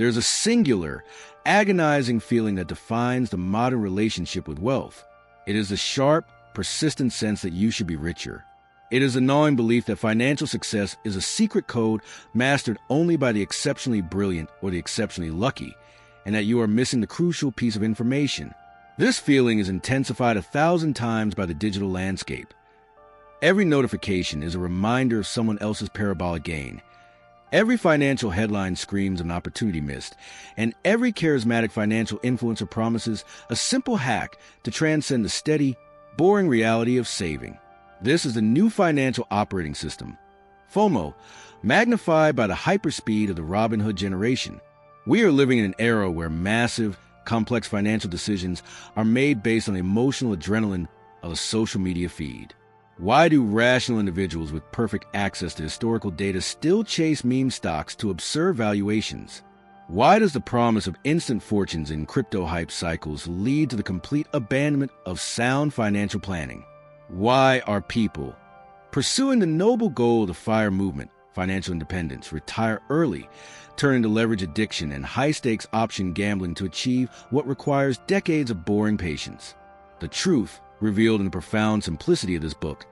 There's a singular, agonizing feeling that defines the modern relationship with wealth. It is the sharp, persistent sense that you should be richer. It is a gnawing belief that financial success is a secret code mastered only by the exceptionally brilliant or the exceptionally lucky, and that you are missing the crucial piece of information. This feeling is intensified 1,000 times by the digital landscape. Every notification is a reminder of someone else's parabolic gain. Every financial headline screams of an opportunity missed, and every charismatic financial influencer promises a simple hack to transcend the steady, boring reality of saving. This is the new financial operating system, FOMO, magnified by the hyperspeed of the Robin Hood generation. We are living in an era where massive, complex financial decisions are made based on the emotional adrenaline of a social media feed. Why do rational individuals with perfect access to historical data still chase meme stocks to absurd valuations? Why does the promise of instant fortunes in crypto hype cycles lead to the complete abandonment of sound financial planning? Why are people pursuing the noble goal of the FIRE movement, financial independence, retire early, turning to leverage addiction and high-stakes option gambling to achieve what requires decades of boring patience? The truth, revealed in the profound simplicity of this book,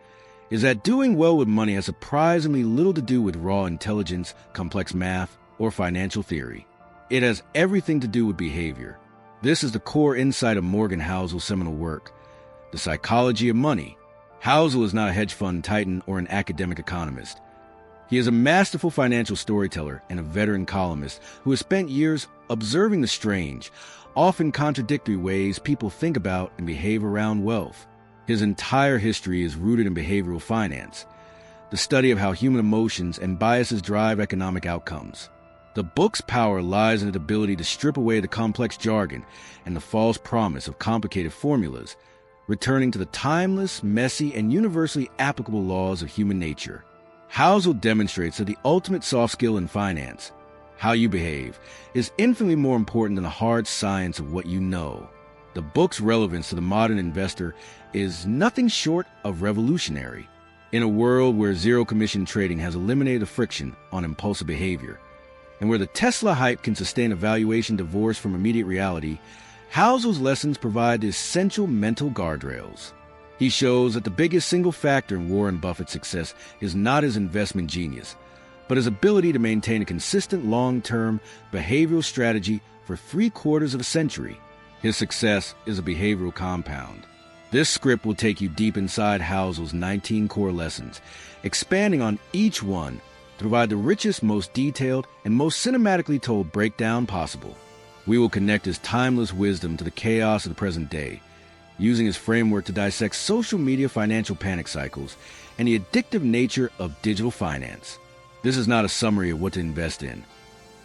is that doing well with money has surprisingly little to do with raw intelligence, complex math, or financial theory. It has everything to do with behavior. This is the core insight of Morgan Housel's seminal work, The Psychology of Money. Housel is not a hedge fund titan or an academic economist. He is a masterful financial storyteller and a veteran columnist who has spent years observing the strange, often contradictory ways people think about and behave around wealth. His entire history is rooted in behavioral finance, the study of how human emotions and biases drive economic outcomes. The book's power lies in its ability to strip away the complex jargon and the false promise of complicated formulas, returning to the timeless, messy, and universally applicable laws of human nature. Housel demonstrates that the ultimate soft skill in finance, how you behave, is infinitely more important than the hard science of what you know. The book's relevance to the modern investor is nothing short of revolutionary. In a world where zero-commission trading has eliminated the friction on impulsive behavior, and where the Tesla hype can sustain a valuation divorced from immediate reality, Housel's lessons provide the essential mental guardrails. He shows that the biggest single factor in Warren Buffett's success is not his investment genius, but his ability to maintain a consistent long-term behavioral strategy for 3/4 of a century. His success is a behavioral compound. This script will take you deep inside Housel's 19 core lessons, expanding on each one to provide the richest, most detailed, and most cinematically told breakdown possible. We will connect his timeless wisdom to the chaos of the present day, using his framework to dissect social media financial panic cycles and the addictive nature of digital finance. This is not a summary of what to invest in.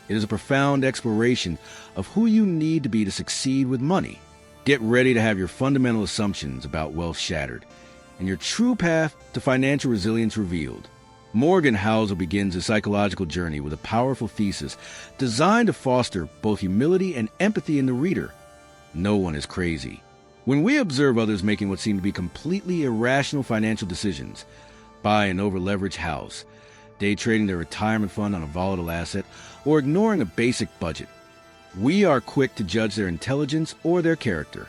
It is a profound exploration of who you need to be to succeed with money. Get ready to have your fundamental assumptions about wealth shattered and your true path to financial resilience revealed. Morgan Housel begins his psychological journey with a powerful thesis designed to foster both humility and empathy in the reader. No one is crazy. When we observe others making what seem to be completely irrational financial decisions, buy an over-leveraged house, day trading their retirement fund on a volatile asset, or ignoring a basic budget, we are quick to judge their intelligence or their character.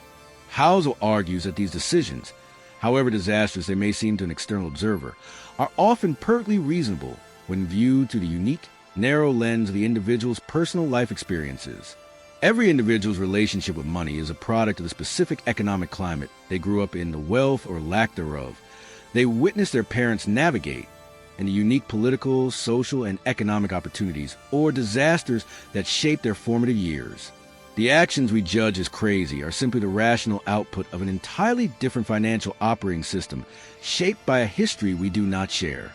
Housel argues that these decisions, however disastrous they may seem to an external observer, are often perfectly reasonable when viewed through the unique, narrow lens of the individual's personal life experiences. Every individual's relationship with money is a product of the specific economic climate they grew up in, the wealth or lack thereof they witnessed their parents navigate, and the unique political, social, and economic opportunities or disasters that shaped their formative years. The actions we judge as crazy are simply the rational output of an entirely different financial operating system shaped by a history we do not share.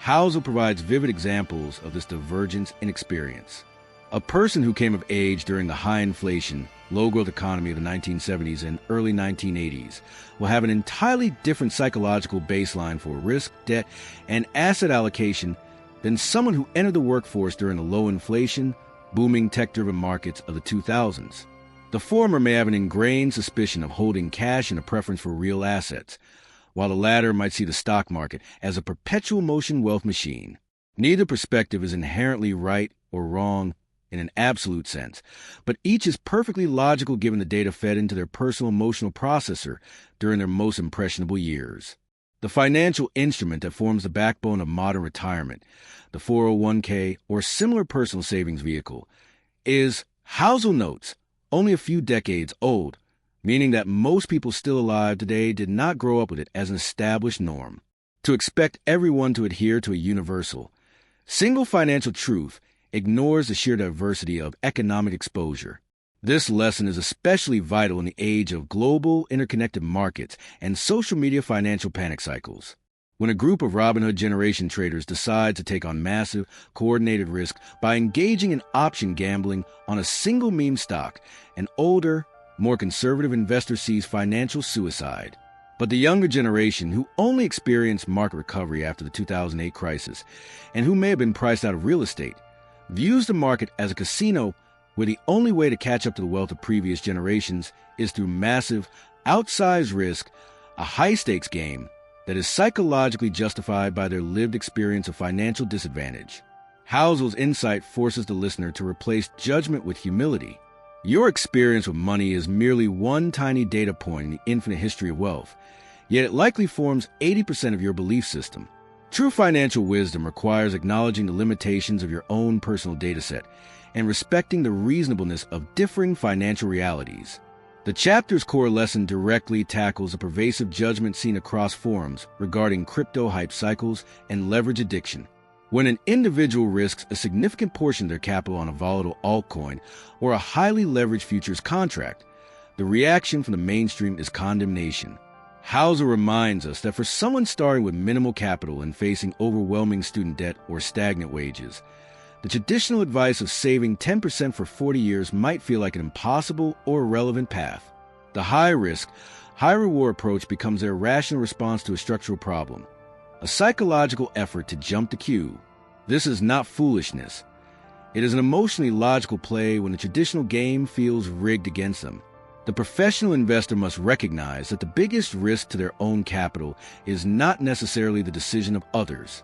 Housel provides vivid examples of this divergence in experience. A person who came of age during the high inflation, low-growth economy of the 1970s and early 1980s will have an entirely different psychological baseline for risk, debt, and asset allocation than someone who entered the workforce during the low inflation, booming tech-driven markets of the 2000s. The former may have an ingrained suspicion of holding cash and a preference for real assets, while the latter might see the stock market as a perpetual motion wealth machine. Neither perspective is inherently right or wrong, in an absolute sense, but each is perfectly logical given the data fed into their personal emotional processor during their most impressionable years. The financial instrument that forms the backbone of modern retirement, the 401k or similar personal savings vehicle, is Housel notes, only a few decades old, meaning that most people still alive today did not grow up with it as an established norm. To expect everyone to adhere to a universal, single financial truth ignores the sheer diversity of economic exposure. This lesson is especially vital in the age of global interconnected markets and social media financial panic cycles. When a group of Robinhood generation traders decide to take on massive, coordinated risk by engaging in option gambling on a single meme stock, an older, more conservative investor sees financial suicide. But the younger generation, who only experienced market recovery after the 2008 crisis, and who may have been priced out of real estate, views the market as a casino where the only way to catch up to the wealth of previous generations is through massive, outsized risk, a high-stakes game that is psychologically justified by their lived experience of financial disadvantage. Housel's insight forces the listener to replace judgment with humility. Your experience with money is merely one tiny data point in the infinite history of wealth, yet it likely forms 80% of your belief system. True financial wisdom requires acknowledging the limitations of your own personal dataset and respecting the reasonableness of differing financial realities. The chapter's core lesson directly tackles the pervasive judgment seen across forums regarding crypto hype cycles and leverage addiction. When an individual risks a significant portion of their capital on a volatile altcoin or a highly leveraged futures contract, the reaction from the mainstream is condemnation. Housel reminds us that for someone starting with minimal capital and facing overwhelming student debt or stagnant wages, the traditional advice of saving 10% for 40 years might feel like an impossible or irrelevant path. The high-risk, high-reward approach becomes their rational response to a structural problem, a psychological effort to jump the queue. This is not foolishness. It is an emotionally logical play when the traditional game feels rigged against them. The professional investor must recognize that the biggest risk to their own capital is not necessarily the decision of others,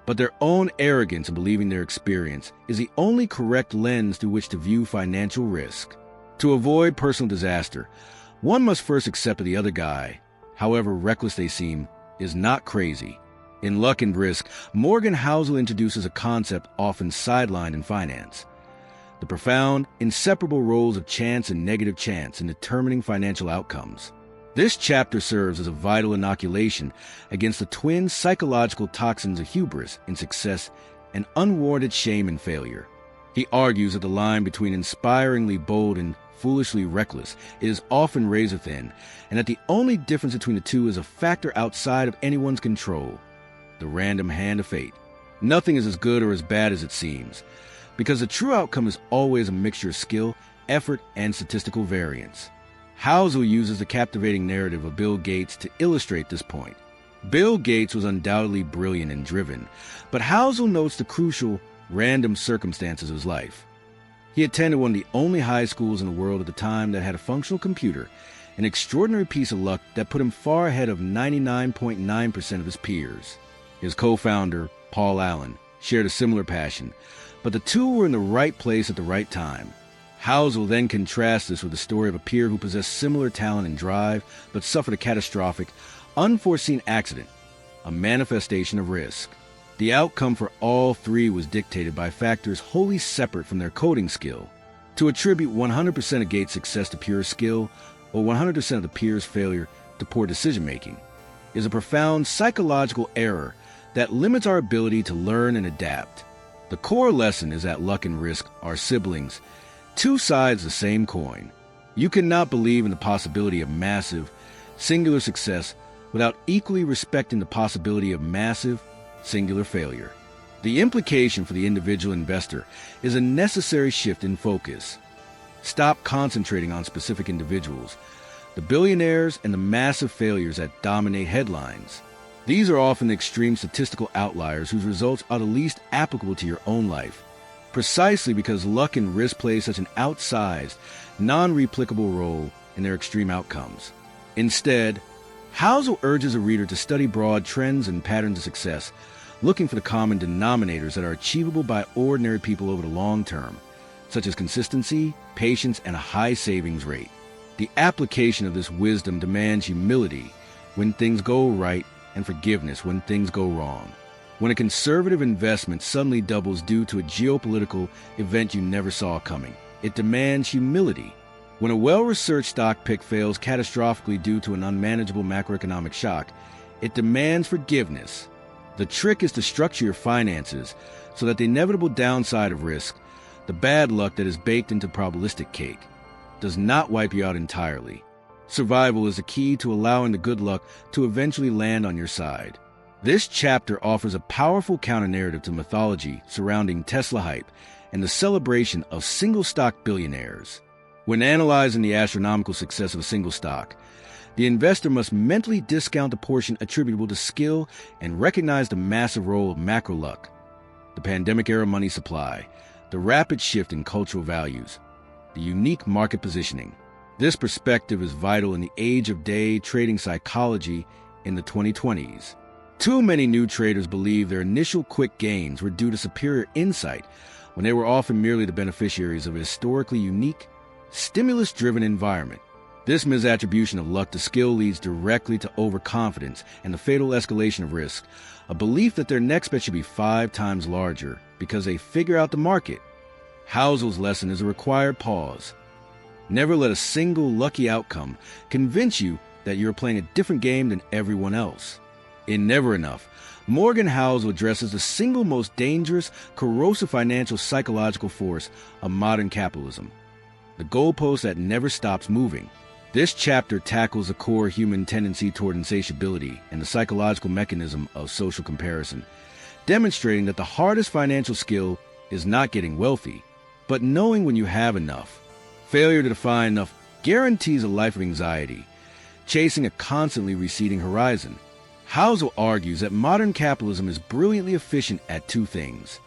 but their own arrogance in believing their experience is the only correct lens through which to view financial risk. To avoid personal disaster, one must first accept that the other guy, however reckless they seem, is not crazy. In Luck and Risk, Morgan Housel introduces a concept often sidelined in finance: the profound, inseparable roles of chance and negative chance in determining financial outcomes. This chapter serves as a vital inoculation against the twin psychological toxins of hubris in success and unwarranted shame in failure. He argues that the line between inspiringly bold and foolishly reckless is often razor-thin, and that the only difference between the two is a factor outside of anyone's control: the random hand of fate. Nothing is as good or as bad as it seems, because the true outcome is always a mixture of skill, effort, and statistical variance. Housel uses the captivating narrative of Bill Gates to illustrate this point. Bill Gates was undoubtedly brilliant and driven, but Housel notes the crucial, random circumstances of his life. He attended one of the only high schools in the world at the time that had a functional computer, an extraordinary piece of luck that put him far ahead of 99.9% of his peers. His co-founder, Paul Allen, shared a similar passion, but the two were in the right place at the right time. Housel then contrasts this with the story of a peer who possessed similar talent and drive, but suffered a catastrophic, unforeseen accident, a manifestation of risk. The outcome for all three was dictated by factors wholly separate from their coding skill. To attribute 100% of Gates' success to pure skill, or 100% of the peer's failure to poor decision-making, is a profound psychological error that limits our ability to learn and adapt. The core lesson is that luck and risk are siblings, two sides of the same coin. You cannot believe in the possibility of massive, singular success without equally respecting the possibility of massive, singular failure. The implication for the individual investor is a necessary shift in focus. Stop concentrating on specific individuals, the billionaires and the massive failures that dominate headlines. These are often the extreme statistical outliers whose results are the least applicable to your own life, precisely because luck and risk play such an outsized, non-replicable role in their extreme outcomes. Instead, Housel urges a reader to study broad trends and patterns of success, looking for the common denominators that are achievable by ordinary people over the long term, such as consistency, patience, and a high savings rate. The application of this wisdom demands humility when things go right and forgiveness when things go wrong. When a conservative investment suddenly doubles due to a geopolitical event you never saw coming, it demands humility. When a well-researched stock pick fails catastrophically due to an unmanageable macroeconomic shock, it demands forgiveness. The trick is to structure your finances so that the inevitable downside of risk, the bad luck that is baked into probabilistic cake, does not wipe you out entirely. Survival is the key to allowing the good luck to eventually land on your side. This chapter offers a powerful counter-narrative to mythology surrounding Tesla hype and the celebration of single-stock billionaires. When analyzing the astronomical success of a single stock, the investor must mentally discount the portion attributable to skill and recognize the massive role of macro luck, the pandemic-era money supply, the rapid shift in cultural values, the unique market positioning. This perspective is vital in the age of day trading psychology in the 2020s. Too many new traders believe their initial quick gains were due to superior insight when they were often merely the beneficiaries of a historically unique, stimulus-driven environment. This misattribution of luck to skill leads directly to overconfidence and the fatal escalation of risk, a belief that their next bet should be 5 times larger because they figure out the market. Housel's lesson is a required pause. Never let a single lucky outcome convince you that you're playing a different game than everyone else. In Never Enough, Morgan Housel addresses the single most dangerous, corrosive financial psychological force of modern capitalism, the goalpost that never stops moving. This chapter tackles the core human tendency toward insatiability and the psychological mechanism of social comparison, demonstrating that the hardest financial skill is not getting wealthy, but knowing when you have enough. Failure to define enough guarantees a life of anxiety, chasing a constantly receding horizon. Housel argues that modern capitalism is brilliantly efficient at 2 things: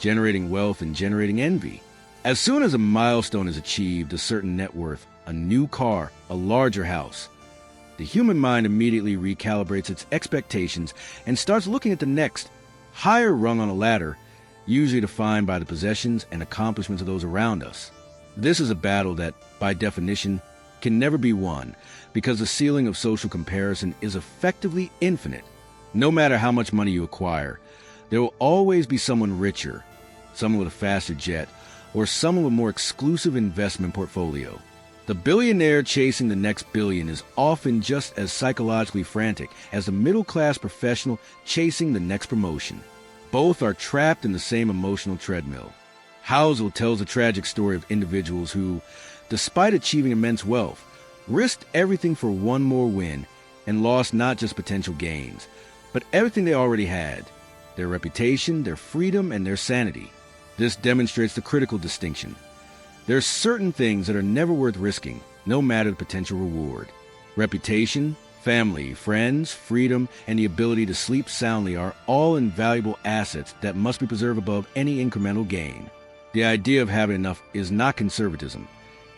generating wealth and generating envy. As soon as a milestone is achieved, a certain net worth, a new car, a larger house, the human mind immediately recalibrates its expectations and starts looking at the next, higher rung on a ladder, usually defined by the possessions and accomplishments of those around us. This is a battle that, by definition, can never be won because the ceiling of social comparison is effectively infinite. No matter how much money you acquire, there will always be someone richer, someone with a faster jet, or someone with a more exclusive investment portfolio. The billionaire chasing the next billion is often just as psychologically frantic as the middle-class professional chasing the next promotion. Both are trapped in the same emotional treadmill. Housel tells a tragic story of individuals who, despite achieving immense wealth, risked everything for one more win and lost not just potential gains, but everything they already had: their reputation, their freedom, and their sanity. This demonstrates the critical distinction. There are certain things that are never worth risking, no matter the potential reward. Reputation, family, friends, freedom, and the ability to sleep soundly are all invaluable assets that must be preserved above any incremental gain. The idea of having enough is not conservatism.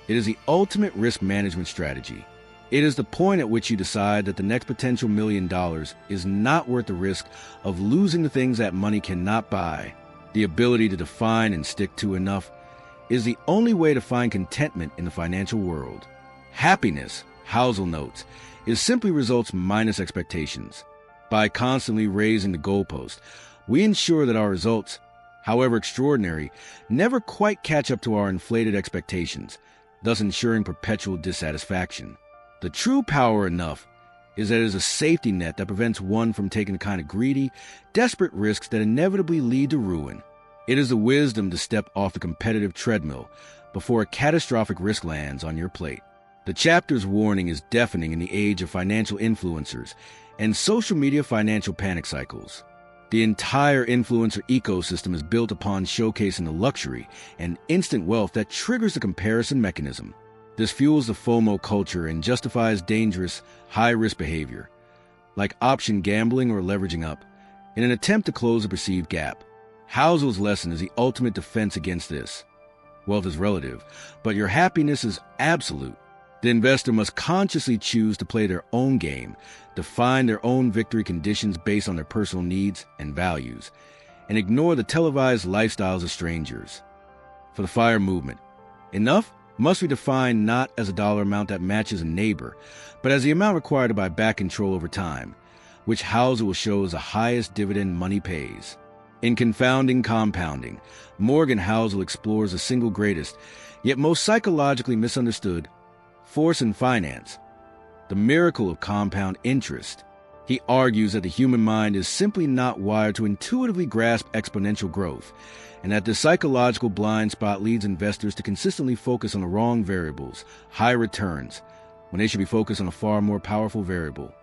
It is the ultimate risk management strategy. It is the point at which you decide that the next potential $1 million is not worth the risk of losing the things that money cannot buy. The ability to define and stick to enough is the only way to find contentment in the financial world. Happiness, Housel notes, is simply results minus expectations. By constantly raising the goalpost, we ensure that our results, however extraordinary, never quite catch up to our inflated expectations, thus ensuring perpetual dissatisfaction. The true power enough is that it is a safety net that prevents one from taking the kind of greedy, desperate risks that inevitably lead to ruin. It is the wisdom to step off the competitive treadmill before a catastrophic risk lands on your plate. The chapter's warning is deafening in the age of financial influencers and social media financial panic cycles. The entire influencer ecosystem is built upon showcasing the luxury and instant wealth that triggers the comparison mechanism. This fuels the FOMO culture and justifies dangerous, high-risk behavior, like option gambling or leveraging up, in an attempt to close a perceived gap. Housel's lesson is the ultimate defense against this. Wealth is relative, but your happiness is absolute. The investor must consciously choose to play their own game, define their own victory conditions based on their personal needs and values, and ignore the televised lifestyles of strangers. For the FIRE movement, enough must be defined not as a dollar amount that matches a neighbor, but as the amount required to buy back control over time, which Housel will show is the highest dividend money pays. In Confounding Compounding, Morgan Housel explores the single greatest, yet most psychologically misunderstood, force in finance, the miracle of compound interest. He argues that the human mind is simply not wired to intuitively grasp exponential growth, and that this psychological blind spot leads investors to consistently focus on the wrong variables, high returns, when they should be focused on a far more powerful variable,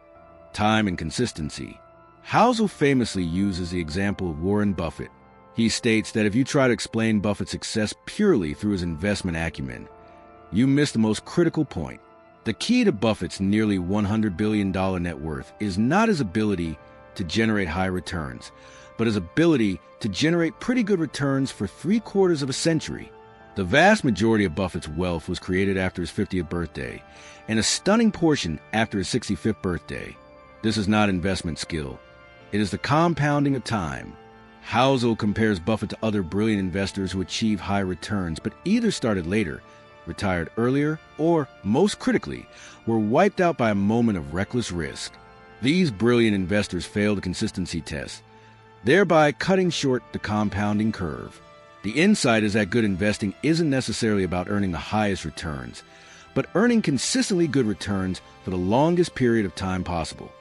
time and consistency. Housel famously uses the example of Warren Buffett. He states that if you try to explain Buffett's success purely through his investment acumen, you miss the most critical point. The key to Buffett's nearly $100 billion net worth is not his ability to generate high returns, but his ability to generate pretty good returns for 3/4 of a century. The vast majority of Buffett's wealth was created after his 50th birthday, and a stunning portion after his 65th birthday. This is not investment skill. It is the compounding of time. Housel compares Buffett to other brilliant investors who achieve high returns, but either started later, retired earlier, or, most critically, were wiped out by a moment of reckless risk. These brilliant investors failed the consistency test, thereby cutting short the compounding curve. The insight is that good investing isn't necessarily about earning the highest returns, but earning consistently good returns for the longest period of time possible.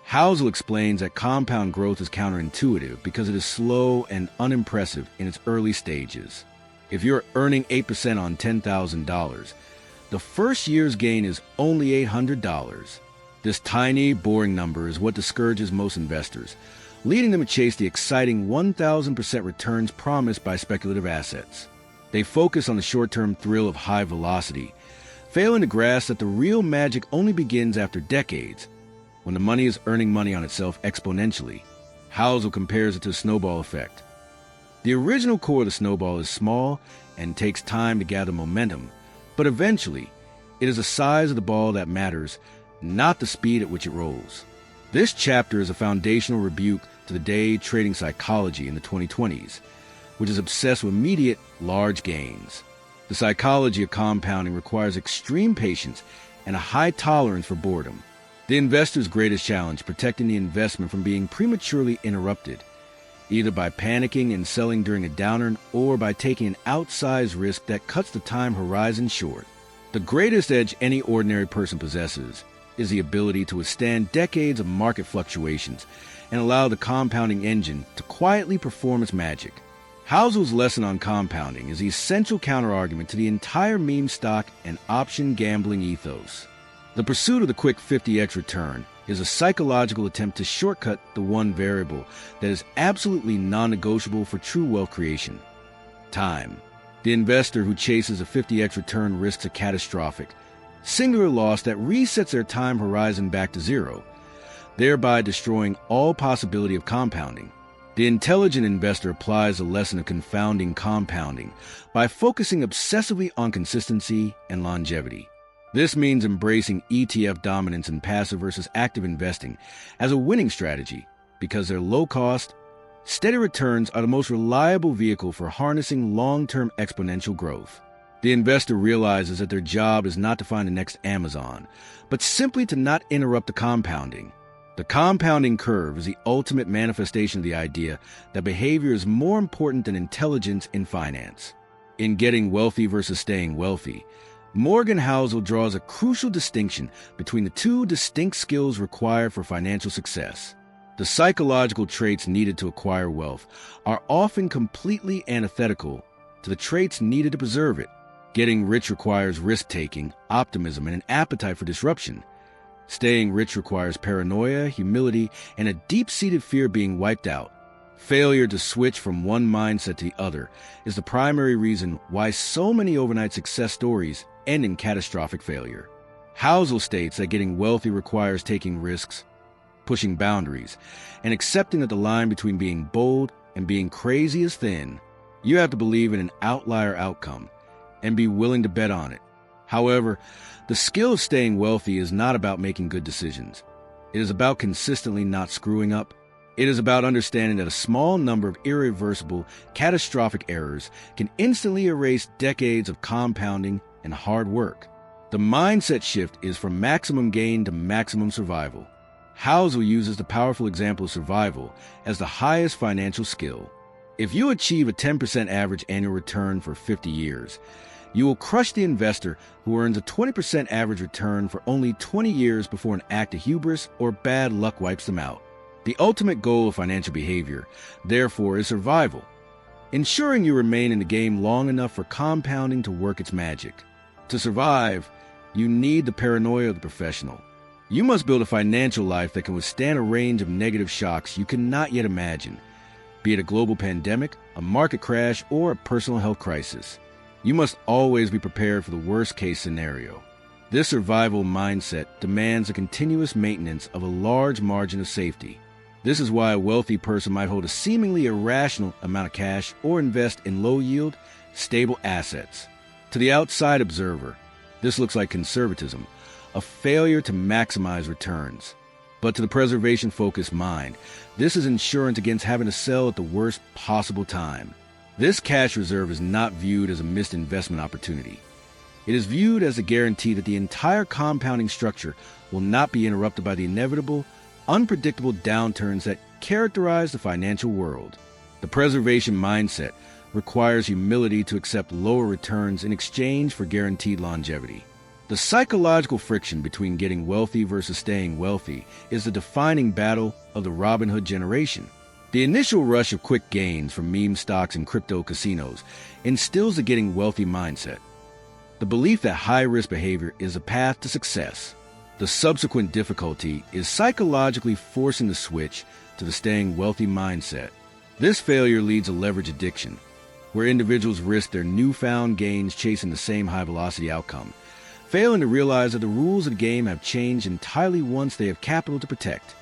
Housel explains that compound growth is counterintuitive because it is slow and unimpressive in its early stages. If you're earning 8% on $10,000, the first year's gain is only $800. This tiny, boring number is what discourages most investors, leading them to chase the exciting 1,000% returns promised by speculative assets. They focus on the short-term thrill of high velocity, failing to grasp that the real magic only begins after decades, when the money is earning money on itself exponentially. Housel compares it to the snowball effect. The original core of the snowball is small and takes time to gather momentum, but eventually, it is the size of the ball that matters, not the speed at which it rolls. This chapter is a foundational rebuke to the day trading psychology in the 2020s, which is obsessed with immediate, large gains. The psychology of compounding requires extreme patience and a high tolerance for boredom. The investor's greatest challenge, protecting the investment from being prematurely interrupted, either by panicking and selling during a downturn or by taking an outsized risk that cuts the time horizon short. The greatest edge any ordinary person possesses is the ability to withstand decades of market fluctuations and allow the compounding engine to quietly perform its magic. Housel's lesson on compounding is the essential counterargument to the entire meme stock and option gambling ethos. The pursuit of the quick 50x return is a psychological attempt to shortcut the one variable that is absolutely non-negotiable for true wealth creation: time. The investor who chases a 50x return risks a catastrophic, singular loss that resets their time horizon back to zero, thereby destroying all possibility of compounding. The intelligent investor applies the lesson of confounding compounding by focusing obsessively on consistency and longevity. This means embracing ETF dominance in passive versus active investing as a winning strategy because their low-cost, steady returns are the most reliable vehicle for harnessing long-term exponential growth. The investor realizes that their job is not to find the next Amazon, but simply to not interrupt the compounding. The compounding curve is the ultimate manifestation of the idea that behavior is more important than intelligence in finance. In Getting Wealthy versus Staying Wealthy, Morgan Housel draws a crucial distinction between the two distinct skills required for financial success. The psychological traits needed to acquire wealth are often completely antithetical to the traits needed to preserve it. Getting rich requires risk-taking, optimism, and an appetite for disruption. Staying rich requires paranoia, humility, and a deep-seated fear of being wiped out. Failure to switch from one mindset to the other is the primary reason why so many overnight success stories end in catastrophic failure. Housel states that getting wealthy requires taking risks, pushing boundaries, and accepting that the line between being bold and being crazy is thin. You have to believe in an outlier outcome and be willing to bet on it. However, the skill of staying wealthy is not about making good decisions. It is about consistently not screwing up. It is about understanding that a small number of irreversible, catastrophic errors can instantly erase decades of compounding and hard work. The mindset shift is from maximum gain to maximum survival. Housel uses the powerful example of survival as the highest financial skill. If you achieve a 10% average annual return for 50 years, you will crush the investor who earns a 20% average return for only 20 years before an act of hubris or bad luck wipes them out. The ultimate goal of financial behavior, therefore, is survival, ensuring you remain in the game long enough for compounding to work its magic. To survive, you need the paranoia of the professional. You must build a financial life that can withstand a range of negative shocks you cannot yet imagine, be it a global pandemic, a market crash, or a personal health crisis. You must always be prepared for the worst-case scenario. This survival mindset demands a continuous maintenance of a large margin of safety. This is why a wealthy person might hold a seemingly irrational amount of cash or invest in low-yield, stable assets. To the outside observer, this looks like conservatism, a failure to maximize returns. But to the preservation-focused mind, this is insurance against having to sell at the worst possible time. This cash reserve is not viewed as a missed investment opportunity. It is viewed as a guarantee that the entire compounding structure will not be interrupted by the inevitable, unpredictable downturns that characterize the financial world. The preservation mindset requires humility to accept lower returns in exchange for guaranteed longevity. The psychological friction between getting wealthy versus staying wealthy is the defining battle of the Robin Hood generation. The initial rush of quick gains from meme stocks and crypto casinos instills the getting wealthy mindset, the belief that high-risk behavior is a path to success. The subsequent difficulty is psychologically forcing the switch to the staying wealthy mindset. This failure leads to leverage addiction, where individuals risk their newfound gains chasing the same high-velocity outcome, failing to realize that the rules of the game have changed entirely once they have capital to protect.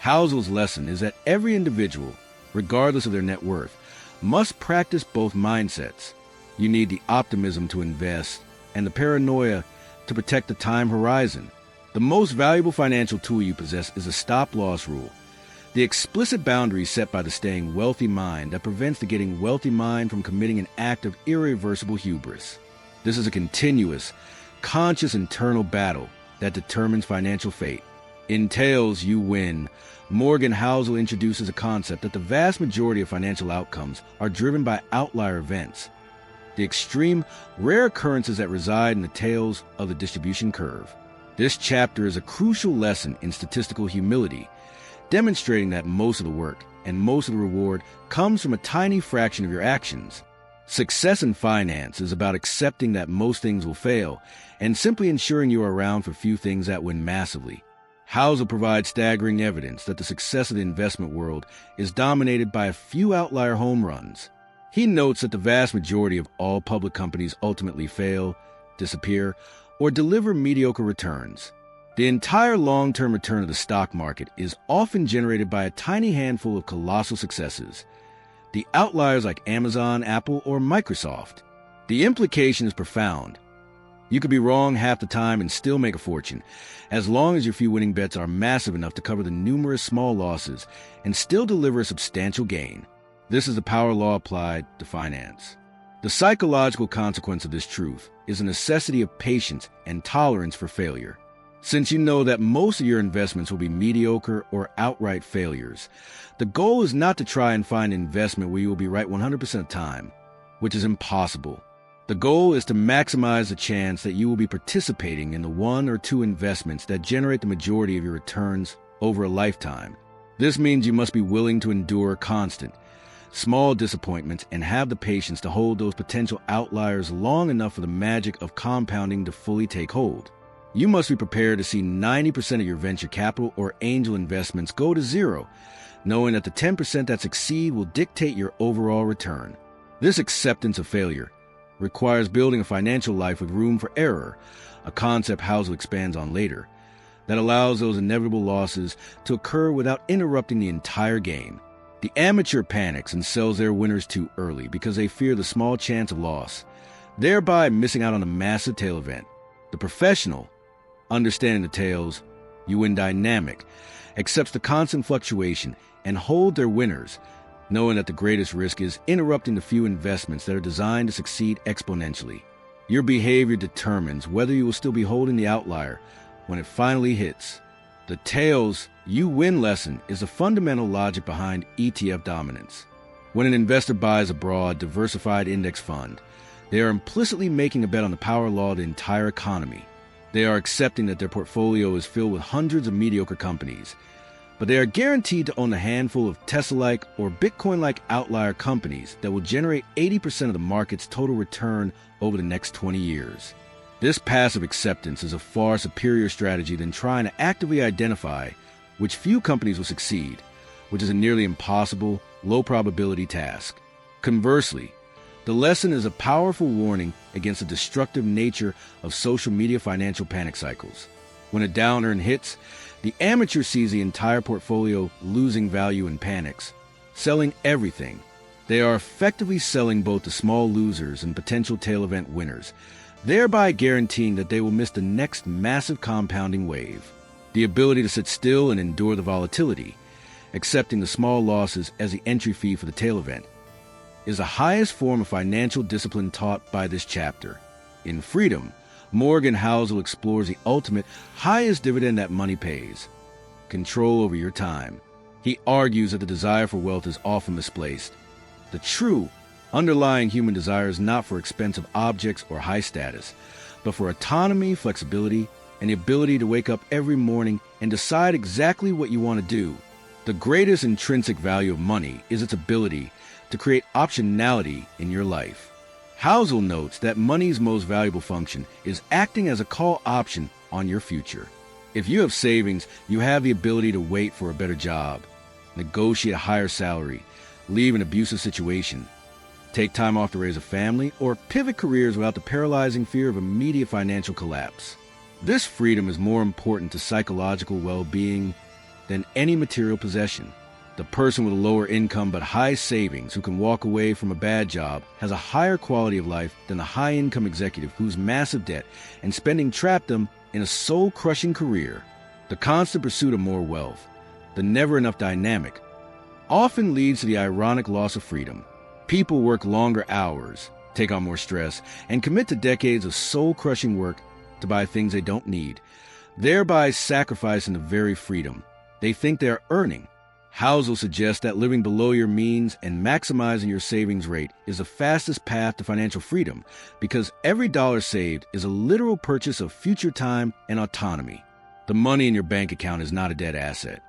Housel's lesson is that every individual, regardless of their net worth, must practice both mindsets. You need the optimism to invest and the paranoia to protect the time horizon. The most valuable financial tool you possess is a stop-loss rule, the explicit boundary set by the staying wealthy mind that prevents the getting wealthy mind from committing an act of irreversible hubris. This is a continuous, conscious internal battle that determines financial fate. In Tales You Win, Morgan Housel introduces a concept that the vast majority of financial outcomes are driven by outlier events, the extreme, rare occurrences that reside in the tails of the distribution curve. This chapter is a crucial lesson in statistical humility, demonstrating that most of the work and most of the reward comes from a tiny fraction of your actions. Success in finance is about accepting that most things will fail and simply ensuring you are around for few things that win massively. Housel provides staggering evidence that the success of the investment world is dominated by a few outlier home runs. He notes that the vast majority of all public companies ultimately fail, disappear, or deliver mediocre returns. The entire long-term return of the stock market is often generated by a tiny handful of colossal successes, the outliers like Amazon, Apple, or Microsoft. The implication is profound. You could be wrong half the time and still make a fortune, as long as your few winning bets are massive enough to cover the numerous small losses and still deliver a substantial gain. This is the power law applied to finance. The psychological consequence of this truth is a necessity of patience and tolerance for failure. Since you know that most of your investments will be mediocre or outright failures, the goal is not to try and find an investment where you will be right 100% of the time, which is impossible. The goal is to maximize the chance that you will be participating in the one or two investments that generate the majority of your returns over a lifetime. This means you must be willing to endure constant, small disappointments and have the patience to hold those potential outliers long enough for the magic of compounding to fully take hold. You must be prepared to see 90% of your venture capital or angel investments go to zero, knowing that the 10% that succeed will dictate your overall return. This acceptance of failure requires building a financial life with room for error, a concept Housel expands on later, that allows those inevitable losses to occur without interrupting the entire game. The amateur panics and sells their winners too early because they fear the small chance of loss, thereby missing out on a massive tail event. The professional, understanding the tails, You win dynamic, accepts the constant fluctuation, and hold their winners, knowing that the greatest risk is interrupting the few investments that are designed to succeed exponentially. Your behavior determines whether you will still be holding the outlier when it finally hits. The tails you win lesson is the fundamental logic behind ETF dominance. When an investor buys a broad, diversified index fund, they are implicitly making a bet on the power law of the entire economy. They are accepting that their portfolio is filled with hundreds of mediocre companies, but they are guaranteed to own a handful of Tesla-like or Bitcoin-like outlier companies that will generate 80% of the market's total return over the next 20 years. This passive acceptance is a far superior strategy than trying to actively identify which few companies will succeed, which is a nearly impossible, low-probability task. Conversely, the lesson is a powerful warning against the destructive nature of social media financial panic cycles. When a downturn hits, the amateur sees the entire portfolio losing value and panics, selling everything. They are effectively selling both the small losers and potential tail event winners, thereby guaranteeing that they will miss the next massive compounding wave. The ability to sit still and endure the volatility, accepting the small losses as the entry fee for the tail event, is the highest form of financial discipline taught by this chapter. In Freedom, Morgan Housel explores the ultimate, highest dividend that money pays: control over your time. He argues that the desire for wealth is often misplaced. The true, underlying human desire is not for expensive objects or high status, but for autonomy, flexibility, and the ability to wake up every morning and decide exactly what you want to do. The greatest intrinsic value of money is its ability to create optionality in your life. Housel notes that money's most valuable function is acting as a call option on your future. If you have savings, you have the ability to wait for a better job, negotiate a higher salary, leave an abusive situation, take time off to raise a family, or pivot careers without the paralyzing fear of immediate financial collapse. This freedom is more important to psychological well-being than any material possession. The person with a lower income but high savings who can walk away from a bad job has a higher quality of life than the high-income executive whose massive debt and spending trapped them in a soul-crushing career. The constant pursuit of more wealth, the never-enough dynamic, often leads to the ironic loss of freedom. People work longer hours, take on more stress, and commit to decades of soul-crushing work to buy things they don't need, thereby sacrificing the very freedom they think they are earning. Housel suggests that living below your means and maximizing your savings rate is the fastest path to financial freedom, because every dollar saved is a literal purchase of future time and autonomy. The money in your bank account is not a dead asset.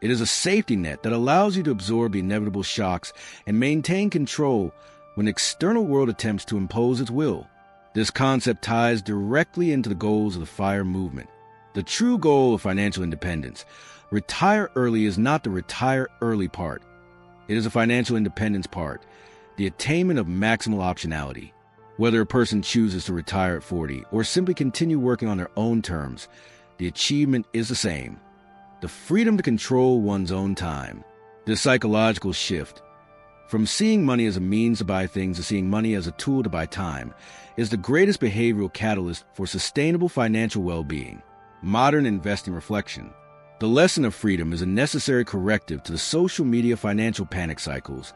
It is a safety net that allows you to absorb the inevitable shocks and maintain control when the external world attempts to impose its will. This concept ties directly into the goals of the FIRE movement. The true goal of financial independence, retire early, is not the retire early part. It is a financial independence part, the attainment of maximal optionality. Whether a person chooses to retire at 40 or simply continue working on their own terms, the achievement is the same: the freedom to control one's own time. This psychological shift, from seeing money as a means to buy things to seeing money as a tool to buy time, is the greatest behavioral catalyst for sustainable financial well-being. Modern investing reflection. The lesson of freedom is a necessary corrective to the social media financial panic cycles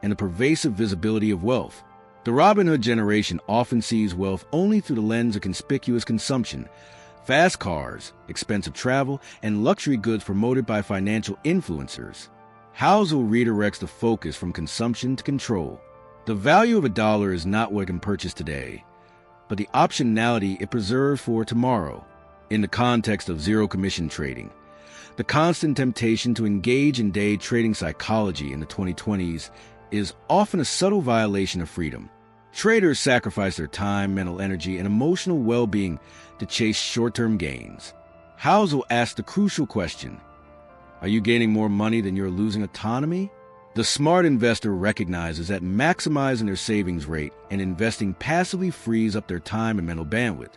and the pervasive visibility of wealth. The Robin Hood generation often sees wealth only through the lens of conspicuous consumption: fast cars, expensive travel, and luxury goods promoted by financial influencers. Housel redirects the focus from consumption to control. The value of a dollar is not what it can purchase today, but the optionality it preserves for tomorrow. In the context of zero-commission trading, the constant temptation to engage in day trading psychology in the 2020s is often a subtle violation of freedom. Traders sacrifice their time, mental energy, and emotional well-being to chase short-term gains. Housel asks the crucial question: are you gaining more money than you're losing autonomy? The smart investor recognizes that maximizing their savings rate and investing passively frees up their time and mental bandwidth,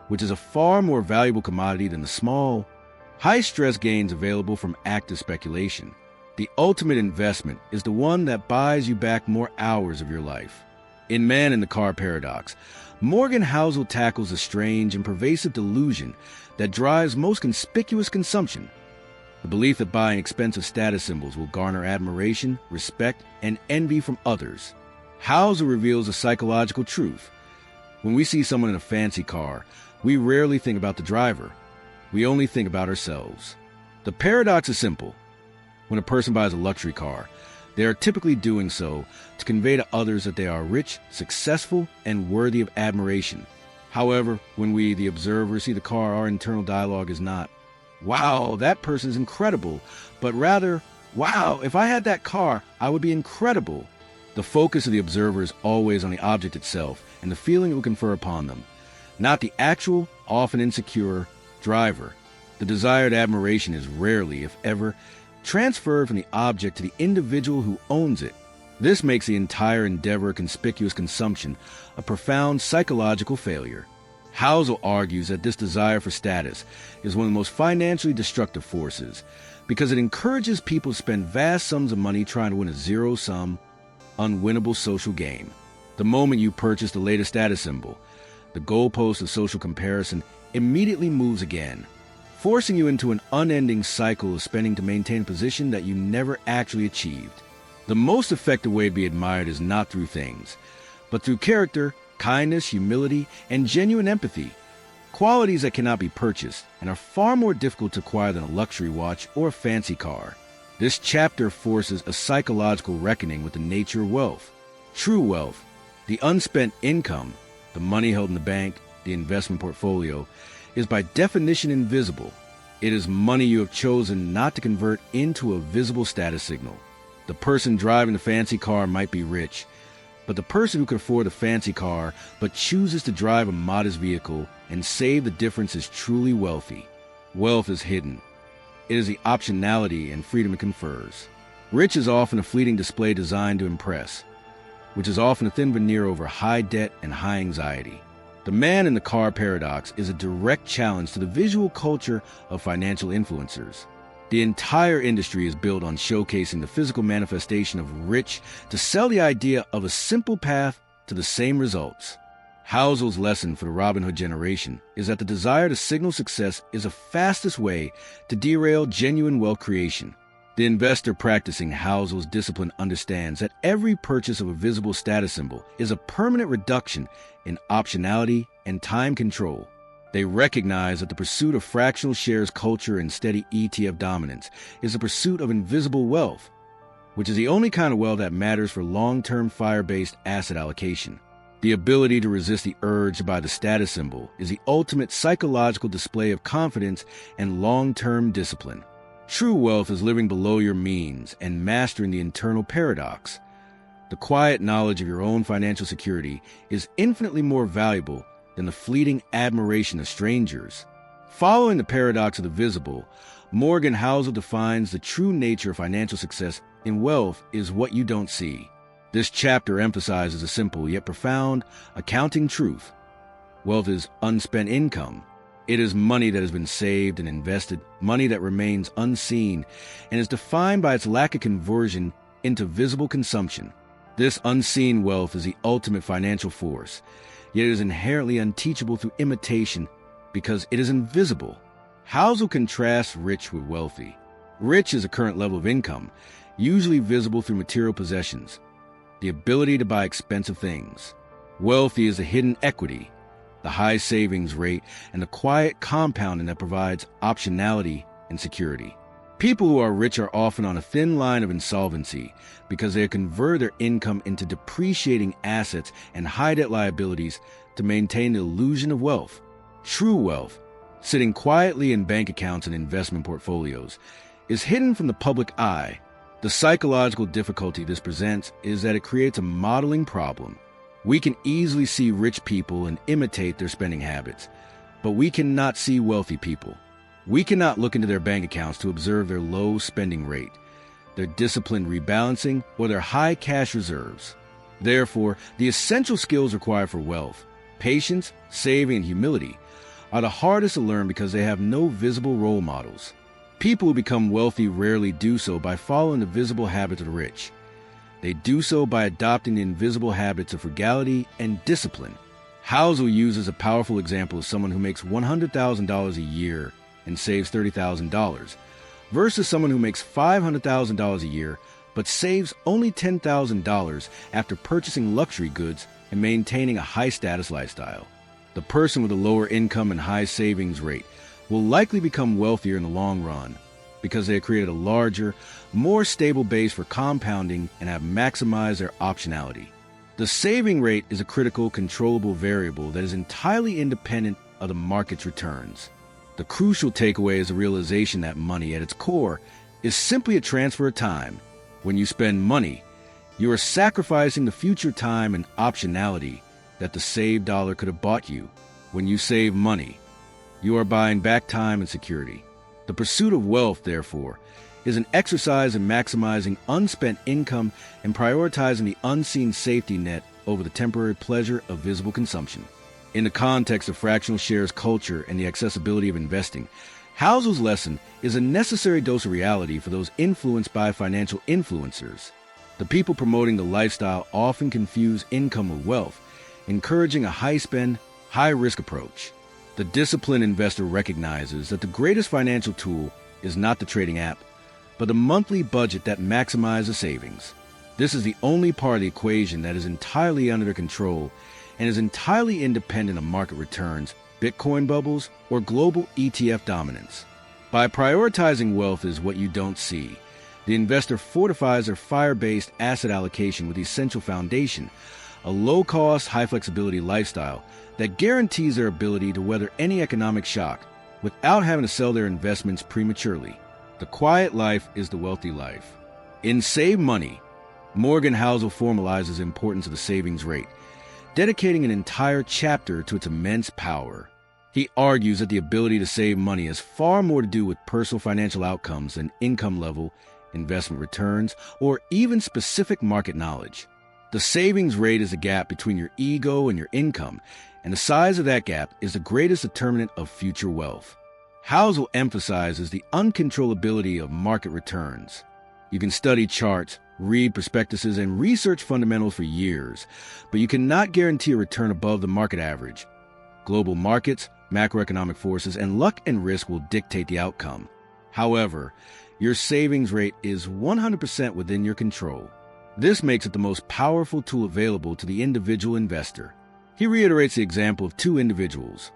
which is a far more valuable commodity than the small, high-stress gains available from active speculation. The ultimate investment is the one that buys you back more hours of your life. In Man in the Car Paradox, Morgan Housel tackles a strange and pervasive delusion that drives most conspicuous consumption: the belief that buying expensive status symbols will garner admiration, respect, and envy from others. Housel reveals a psychological truth. When we see someone in a fancy car, we rarely think about the driver. We only think about ourselves. The paradox is simple. When a person buys a luxury car, they are typically doing so to convey to others that they are rich, successful, and worthy of admiration. However, when we, the observer, see the car, our internal dialogue is not, "Wow, that person's incredible," but rather, "Wow, if I had that car, I would be incredible." The focus of the observer is always on the object itself and the feeling it will confer upon them, not the actual, often insecure, driver. The desired admiration is rarely, if ever, transferred from the object to the individual who owns it. This makes the entire endeavor of conspicuous consumption a profound psychological failure. Housel argues that this desire for status is one of the most financially destructive forces because it encourages people to spend vast sums of money trying to win a zero-sum, unwinnable social game. The moment you purchase the latest status symbol, the goalpost of social comparison immediately moves again, forcing you into an unending cycle of spending to maintain a position that you never actually achieved. The most effective way to be admired is not through things, but through character, kindness, humility, and genuine empathy, qualities that cannot be purchased and are far more difficult to acquire than a luxury watch or a fancy car. This chapter forces a psychological reckoning with the nature of wealth. True wealth, the unspent income, the money held in the bank, the investment portfolio, is by definition invisible. It is money you have chosen not to convert into a visible status signal. The person driving the fancy car might be rich, but the person who can afford the fancy car but chooses to drive a modest vehicle and save the difference is truly wealthy. Wealth is hidden. It is the optionality and freedom it confers. Rich is often a fleeting display designed to impress, which is often a thin veneer over high debt and high anxiety. The Man in the Car Paradox is a direct challenge to the visual culture of financial influencers. The entire industry is built on showcasing the physical manifestation of rich to sell the idea of a simple path to the same results. Housel's lesson for the Robin Hood generation is that the desire to signal success is the fastest way to derail genuine wealth creation. The investor practicing Housel's discipline understands that every purchase of a visible status symbol is a permanent reduction in optionality and time control. They recognize that the pursuit of fractional shares culture and steady ETF dominance is the pursuit of invisible wealth, which is the only kind of wealth that matters for long-term fire-based asset allocation. The ability to resist the urge to buy the status symbol is the ultimate psychological display of confidence and long-term discipline. True wealth is living below your means and mastering the internal paradox. The quiet knowledge of your own financial security is infinitely more valuable than the fleeting admiration of strangers. Following the paradox of the visible, Morgan Housel defines the true nature of financial success in wealth is what you don't see. This chapter emphasizes a simple yet profound accounting truth. Wealth is unspent income. It is money that has been saved and invested, money that remains unseen, and is defined by its lack of conversion into visible consumption. This unseen wealth is the ultimate financial force, yet it is inherently unteachable through imitation because it is invisible. Housel contrasts rich with wealthy. Rich is a current level of income, usually visible through material possessions, the ability to buy expensive things. Wealthy is a hidden equity, the high savings rate, and the quiet compounding that provides optionality and security. People who are rich are often on a thin line of insolvency because they convert their income into depreciating assets and high debt liabilities to maintain the illusion of wealth. True wealth, sitting quietly in bank accounts and investment portfolios, is hidden from the public eye. The psychological difficulty this presents is that it creates a modeling problem. We can easily see rich people and imitate their spending habits, but we cannot see wealthy people. We cannot look into their bank accounts to observe their low spending rate, their disciplined rebalancing, or their high cash reserves. Therefore, the essential skills required for wealth, patience, saving, and humility, are the hardest to learn because they have no visible role models. People who become wealthy rarely do so by following the visible habits of the rich. They do so by adopting the invisible habits of frugality and discipline. Housel uses a powerful example of someone who makes $100,000 a year and saves $30,000 versus someone who makes $500,000 a year but saves only $10,000 after purchasing luxury goods and maintaining a high-status lifestyle. The person with a lower income and high savings rate will likely become wealthier in the long run because they have created a larger, more stable base for compounding and have maximized their optionality. The saving rate is a critical, controllable variable that is entirely independent of the market's returns. The crucial takeaway is the realization that money, at its core, is simply a transfer of time. When you spend money, you are sacrificing the future time and optionality that the saved dollar could have bought you. When you save money, you are buying back time and security. The pursuit of wealth, therefore, is an exercise in maximizing unspent income and prioritizing the unseen safety net over the temporary pleasure of visible consumption. In the context of fractional shares culture and the accessibility of investing, Housel's lesson is a necessary dose of reality for those influenced by financial influencers. The people promoting the lifestyle often confuse income with wealth, encouraging a high-spend, high-risk approach. The disciplined investor recognizes that the greatest financial tool is not the trading app, but the monthly budget that maximizes savings. This is the only part of the equation that is entirely under their control and is entirely independent of market returns, Bitcoin bubbles, or global ETF dominance. By prioritizing wealth as what you don't see, the investor fortifies their fire-based asset allocation with the essential foundation, a low-cost, high-flexibility lifestyle that guarantees their ability to weather any economic shock without having to sell their investments prematurely. The quiet life is the wealthy life. In Save Money, Morgan Housel formalizes the importance of the savings rate, dedicating an entire chapter to its immense power. He argues that the ability to save money has far more to do with personal financial outcomes than income level, investment returns, or even specific market knowledge. The savings rate is the gap between your ego and your income, and the size of that gap is the greatest determinant of future wealth. Housel emphasizes the uncontrollability of market returns. You can study charts, read prospectuses, and research fundamentals for years, but you cannot guarantee a return above the market average. Global markets, macroeconomic forces, and luck and risk will dictate the outcome. However, your savings rate is 100% within your control. This makes it the most powerful tool available to the individual investor. He reiterates the example of two individuals.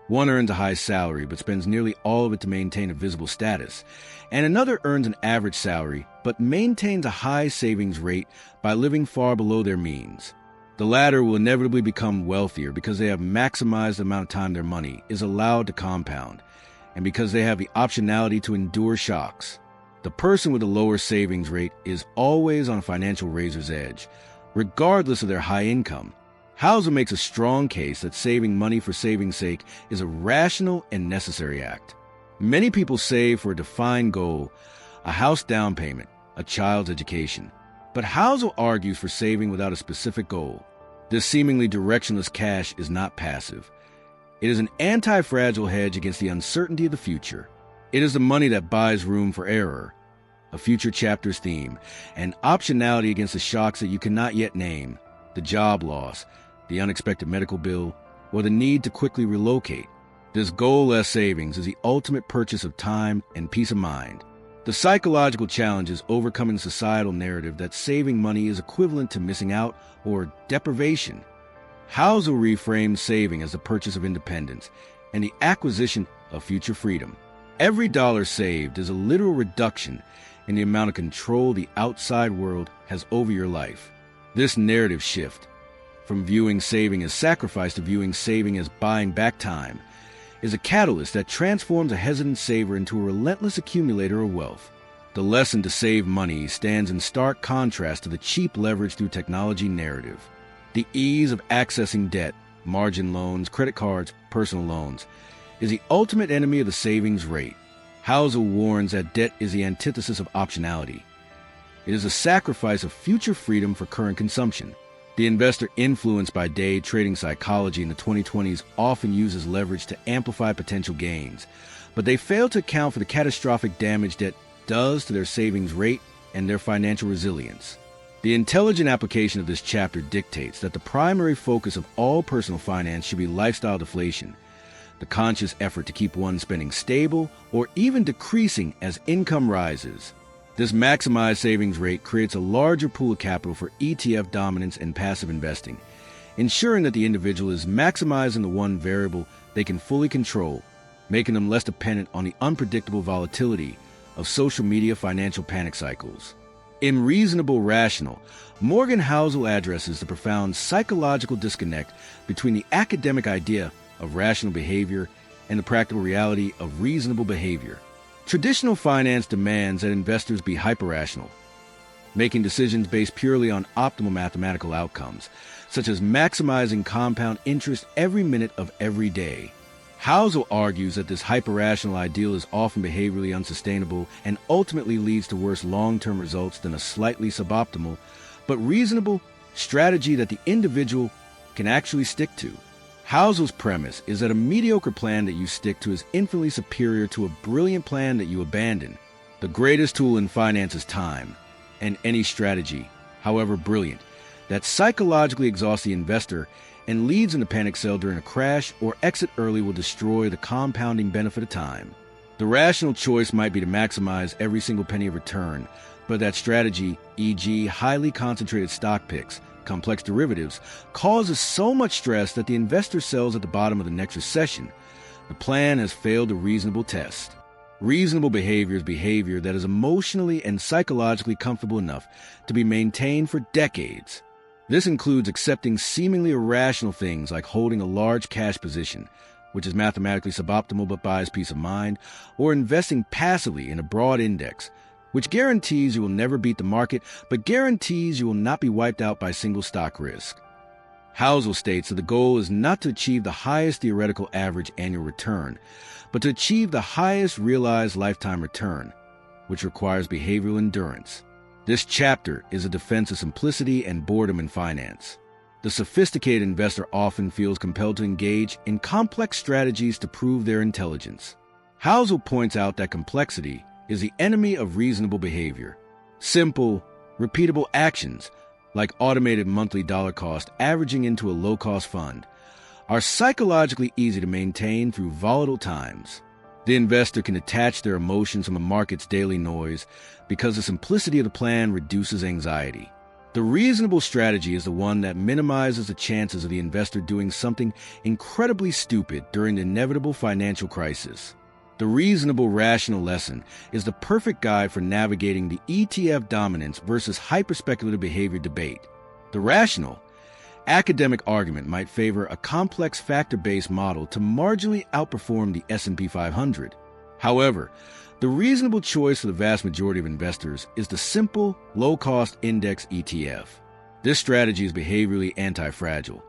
One earns a high salary but spends nearly all of it to maintain a visible status, and another earns an average salary but maintains a high savings rate by living far below their means. The latter will inevitably become wealthier because they have maximized the amount of time their money is allowed to compound, and because they have the optionality to endure shocks. The person with a lower savings rate is always on a financial razor's edge, regardless of their high income. Housel makes a strong case that saving money for saving's sake is a rational and necessary act. Many people save for a defined goal, a house down payment, a child's education. But Housel argues for saving without a specific goal. This seemingly directionless cash is not passive. It is an anti-fragile hedge against the uncertainty of the future. It is the money that buys room for error, a future chapter's theme, and optionality against the shocks that you cannot yet name, the job loss, the unexpected medical bill, or the need to quickly relocate. This goal-less savings is the ultimate purchase of time and peace of mind. The psychological challenge is overcoming the societal narrative that saving money is equivalent to missing out or deprivation. Housel reframes saving as the purchase of independence and the acquisition of future freedom. Every dollar saved is a literal reduction in the amount of control the outside world has over your life. This narrative shift, from viewing saving as sacrifice to viewing saving as buying back time, is a catalyst that transforms a hesitant saver into a relentless accumulator of wealth. The lesson to save money stands in stark contrast to the cheap leverage through technology narrative. The ease of accessing debt, margin loans, credit cards, personal loans, is the ultimate enemy of the savings rate. Housel warns that debt is the antithesis of optionality. It is a sacrifice of future freedom for current consumption. The investor influenced by day trading psychology in the 2020s often uses leverage to amplify potential gains, but they fail to account for the catastrophic damage debt does to their savings rate and their financial resilience. The intelligent application of this chapter dictates that the primary focus of all personal finance should be lifestyle deflation, the conscious effort to keep one's spending stable or even decreasing as income rises. This maximized savings rate creates a larger pool of capital for ETF dominance and passive investing, ensuring that the individual is maximizing the one variable they can fully control, making them less dependent on the unpredictable volatility of social media financial panic cycles. In Reasonable Rational, Morgan Housel addresses the profound psychological disconnect between the academic idea of rational behavior and the practical reality of reasonable behavior. Traditional finance demands that investors be hyper-rational, making decisions based purely on optimal mathematical outcomes, such as maximizing compound interest every minute of every day. Housel argues that this hyper-rational ideal is often behaviorally unsustainable and ultimately leads to worse long-term results than a slightly suboptimal, but reasonable strategy that the individual can actually stick to. Housel's premise is that a mediocre plan that you stick to is infinitely superior to a brilliant plan that you abandon. The greatest tool in finance is time, and any strategy, however brilliant, that psychologically exhausts the investor and leads in the panic sell during a crash or exit early will destroy the compounding benefit of time. The rational choice might be to maximize every single penny of return, but that strategy, e.g. highly concentrated stock picks, complex derivatives, causes so much stress that the investor sells at the bottom of the next recession. The plan has failed a reasonable test. Reasonable behavior is behavior that is emotionally and psychologically comfortable enough to be maintained for decades. This includes accepting seemingly irrational things like holding a large cash position, which is mathematically suboptimal but buys peace of mind, or investing passively in a broad index, which guarantees you will never beat the market but guarantees you will not be wiped out by single stock risk. Housel states that the goal is not to achieve the highest theoretical average annual return, but to achieve the highest realized lifetime return, which requires behavioral endurance. This chapter is a defense of simplicity and boredom in finance. The sophisticated investor often feels compelled to engage in complex strategies to prove their intelligence. Housel points out that complexity is the enemy of reasonable behavior. Simple, repeatable actions, like automated monthly dollar cost averaging into a low-cost fund, are psychologically easy to maintain through volatile times. The investor can detach their emotions from the market's daily noise because the simplicity of the plan reduces anxiety. The reasonable strategy is the one that minimizes the chances of the investor doing something incredibly stupid during the inevitable financial crisis. The reasonable rational lesson is the perfect guide for navigating the ETF dominance versus hyper-speculative behavior debate. The rational, academic argument might favor a complex factor-based model to marginally outperform the S&P 500. However, the reasonable choice for the vast majority of investors is the simple, low-cost index ETF. This strategy is behaviorally anti-fragile.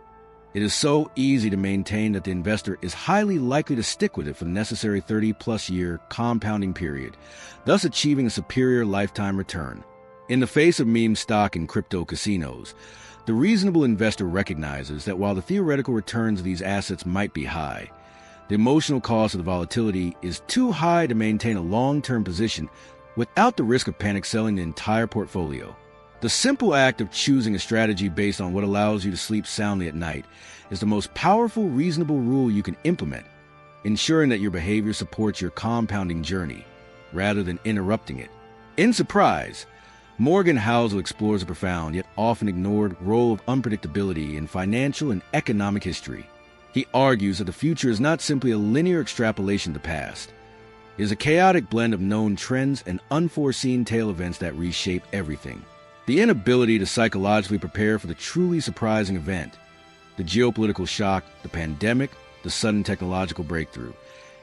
It is so easy to maintain that the investor is highly likely to stick with it for the necessary 30-plus year compounding period, thus achieving a superior lifetime return. In the face of meme stock and crypto casinos, the reasonable investor recognizes that while the theoretical returns of these assets might be high, the emotional cost of the volatility is too high to maintain a long-term position without the risk of panic selling the entire portfolio. The simple act of choosing a strategy based on what allows you to sleep soundly at night is the most powerful, reasonable rule you can implement, ensuring that your behavior supports your compounding journey rather than interrupting it. In Surprise, Morgan Housel explores a profound yet often ignored role of unpredictability in financial and economic history. He argues that the future is not simply a linear extrapolation of the past. It is a chaotic blend of known trends and unforeseen tail events that reshape everything. The inability to psychologically prepare for the truly surprising event, the geopolitical shock, the pandemic, the sudden technological breakthrough,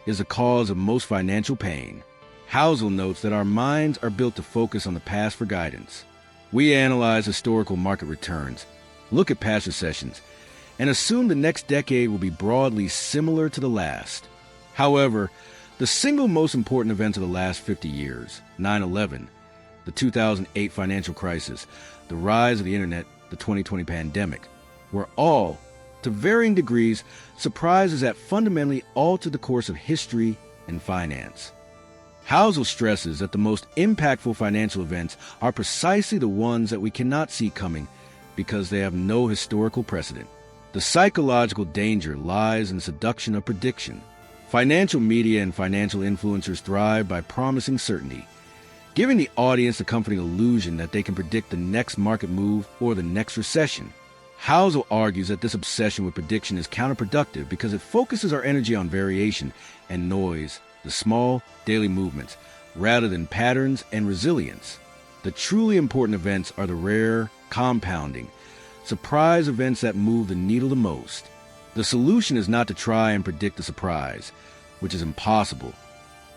is the cause of most financial pain. Housel notes that our minds are built to focus on the past for guidance. We analyze historical market returns, look at past recessions, and assume the next decade will be broadly similar to the last. However, the single most important events of the last 50 years, 9/11, the 2008 financial crisis, the rise of the internet, the 2020 pandemic, were all, to varying degrees, surprises that fundamentally altered the course of history and finance. Housel stresses that the most impactful financial events are precisely the ones that we cannot see coming because they have no historical precedent. The psychological danger lies in seduction of prediction. Financial media and financial influencers thrive by promising certainty, giving the audience the comforting illusion that they can predict the next market move or the next recession. Housel argues that this obsession with prediction is counterproductive because it focuses our energy on variation and noise, the small, daily movements, rather than patterns and resilience. The truly important events are the rare, compounding, surprise events that move the needle the most. The solution is not to try and predict the surprise, which is impossible,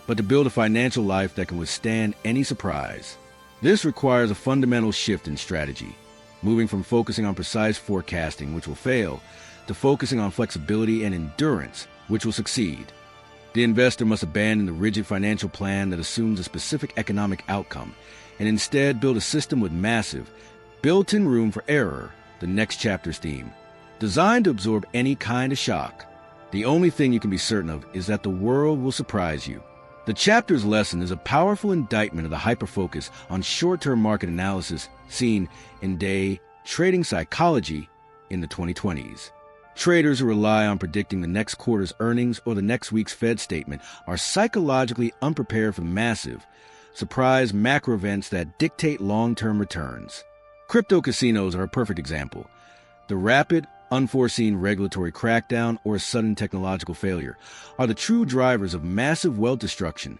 but to build a financial life that can withstand any surprise. This requires a fundamental shift in strategy, moving from focusing on precise forecasting, which will fail, to focusing on flexibility and endurance, which will succeed. The investor must abandon the rigid financial plan that assumes a specific economic outcome and instead build a system with massive, built-in room for error, the next chapter's theme, designed to absorb any kind of shock. The only thing you can be certain of is that the world will surprise you. The chapter's lesson is a powerful indictment of the hyperfocus on short-term market analysis seen in day trading psychology in the 2020s. Traders who rely on predicting the next quarter's earnings or the next week's Fed statement are psychologically unprepared for massive, surprise macro events that dictate long-term returns. Crypto casinos are a perfect example. The rapid, unforeseen regulatory crackdown or sudden technological failure are the true drivers of massive wealth destruction,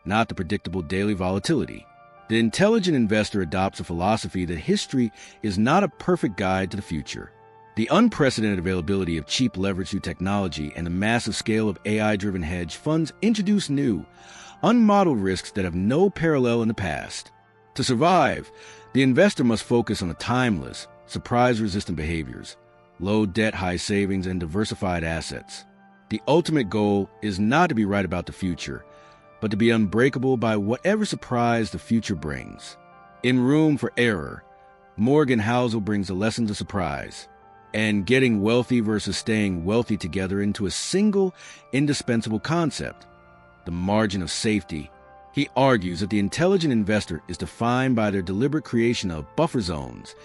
not the predictable daily volatility. The intelligent investor adopts a philosophy that history is not a perfect guide to the future. The unprecedented availability of cheap leverage through technology and the massive scale of AI-driven hedge funds introduce new, unmodeled risks that have no parallel in the past. To survive, the investor must focus on the timeless, surprise-resistant behaviors, low debt, high savings, and diversified assets. The ultimate goal is not to be right about the future, but to be unbreakable by whatever surprise the future brings. In Room for Error, Morgan Housel brings the lessons of surprise and getting wealthy versus staying wealthy together into a single, indispensable concept, the margin of safety. He argues that the intelligent investor is defined by their deliberate creation of buffer zones,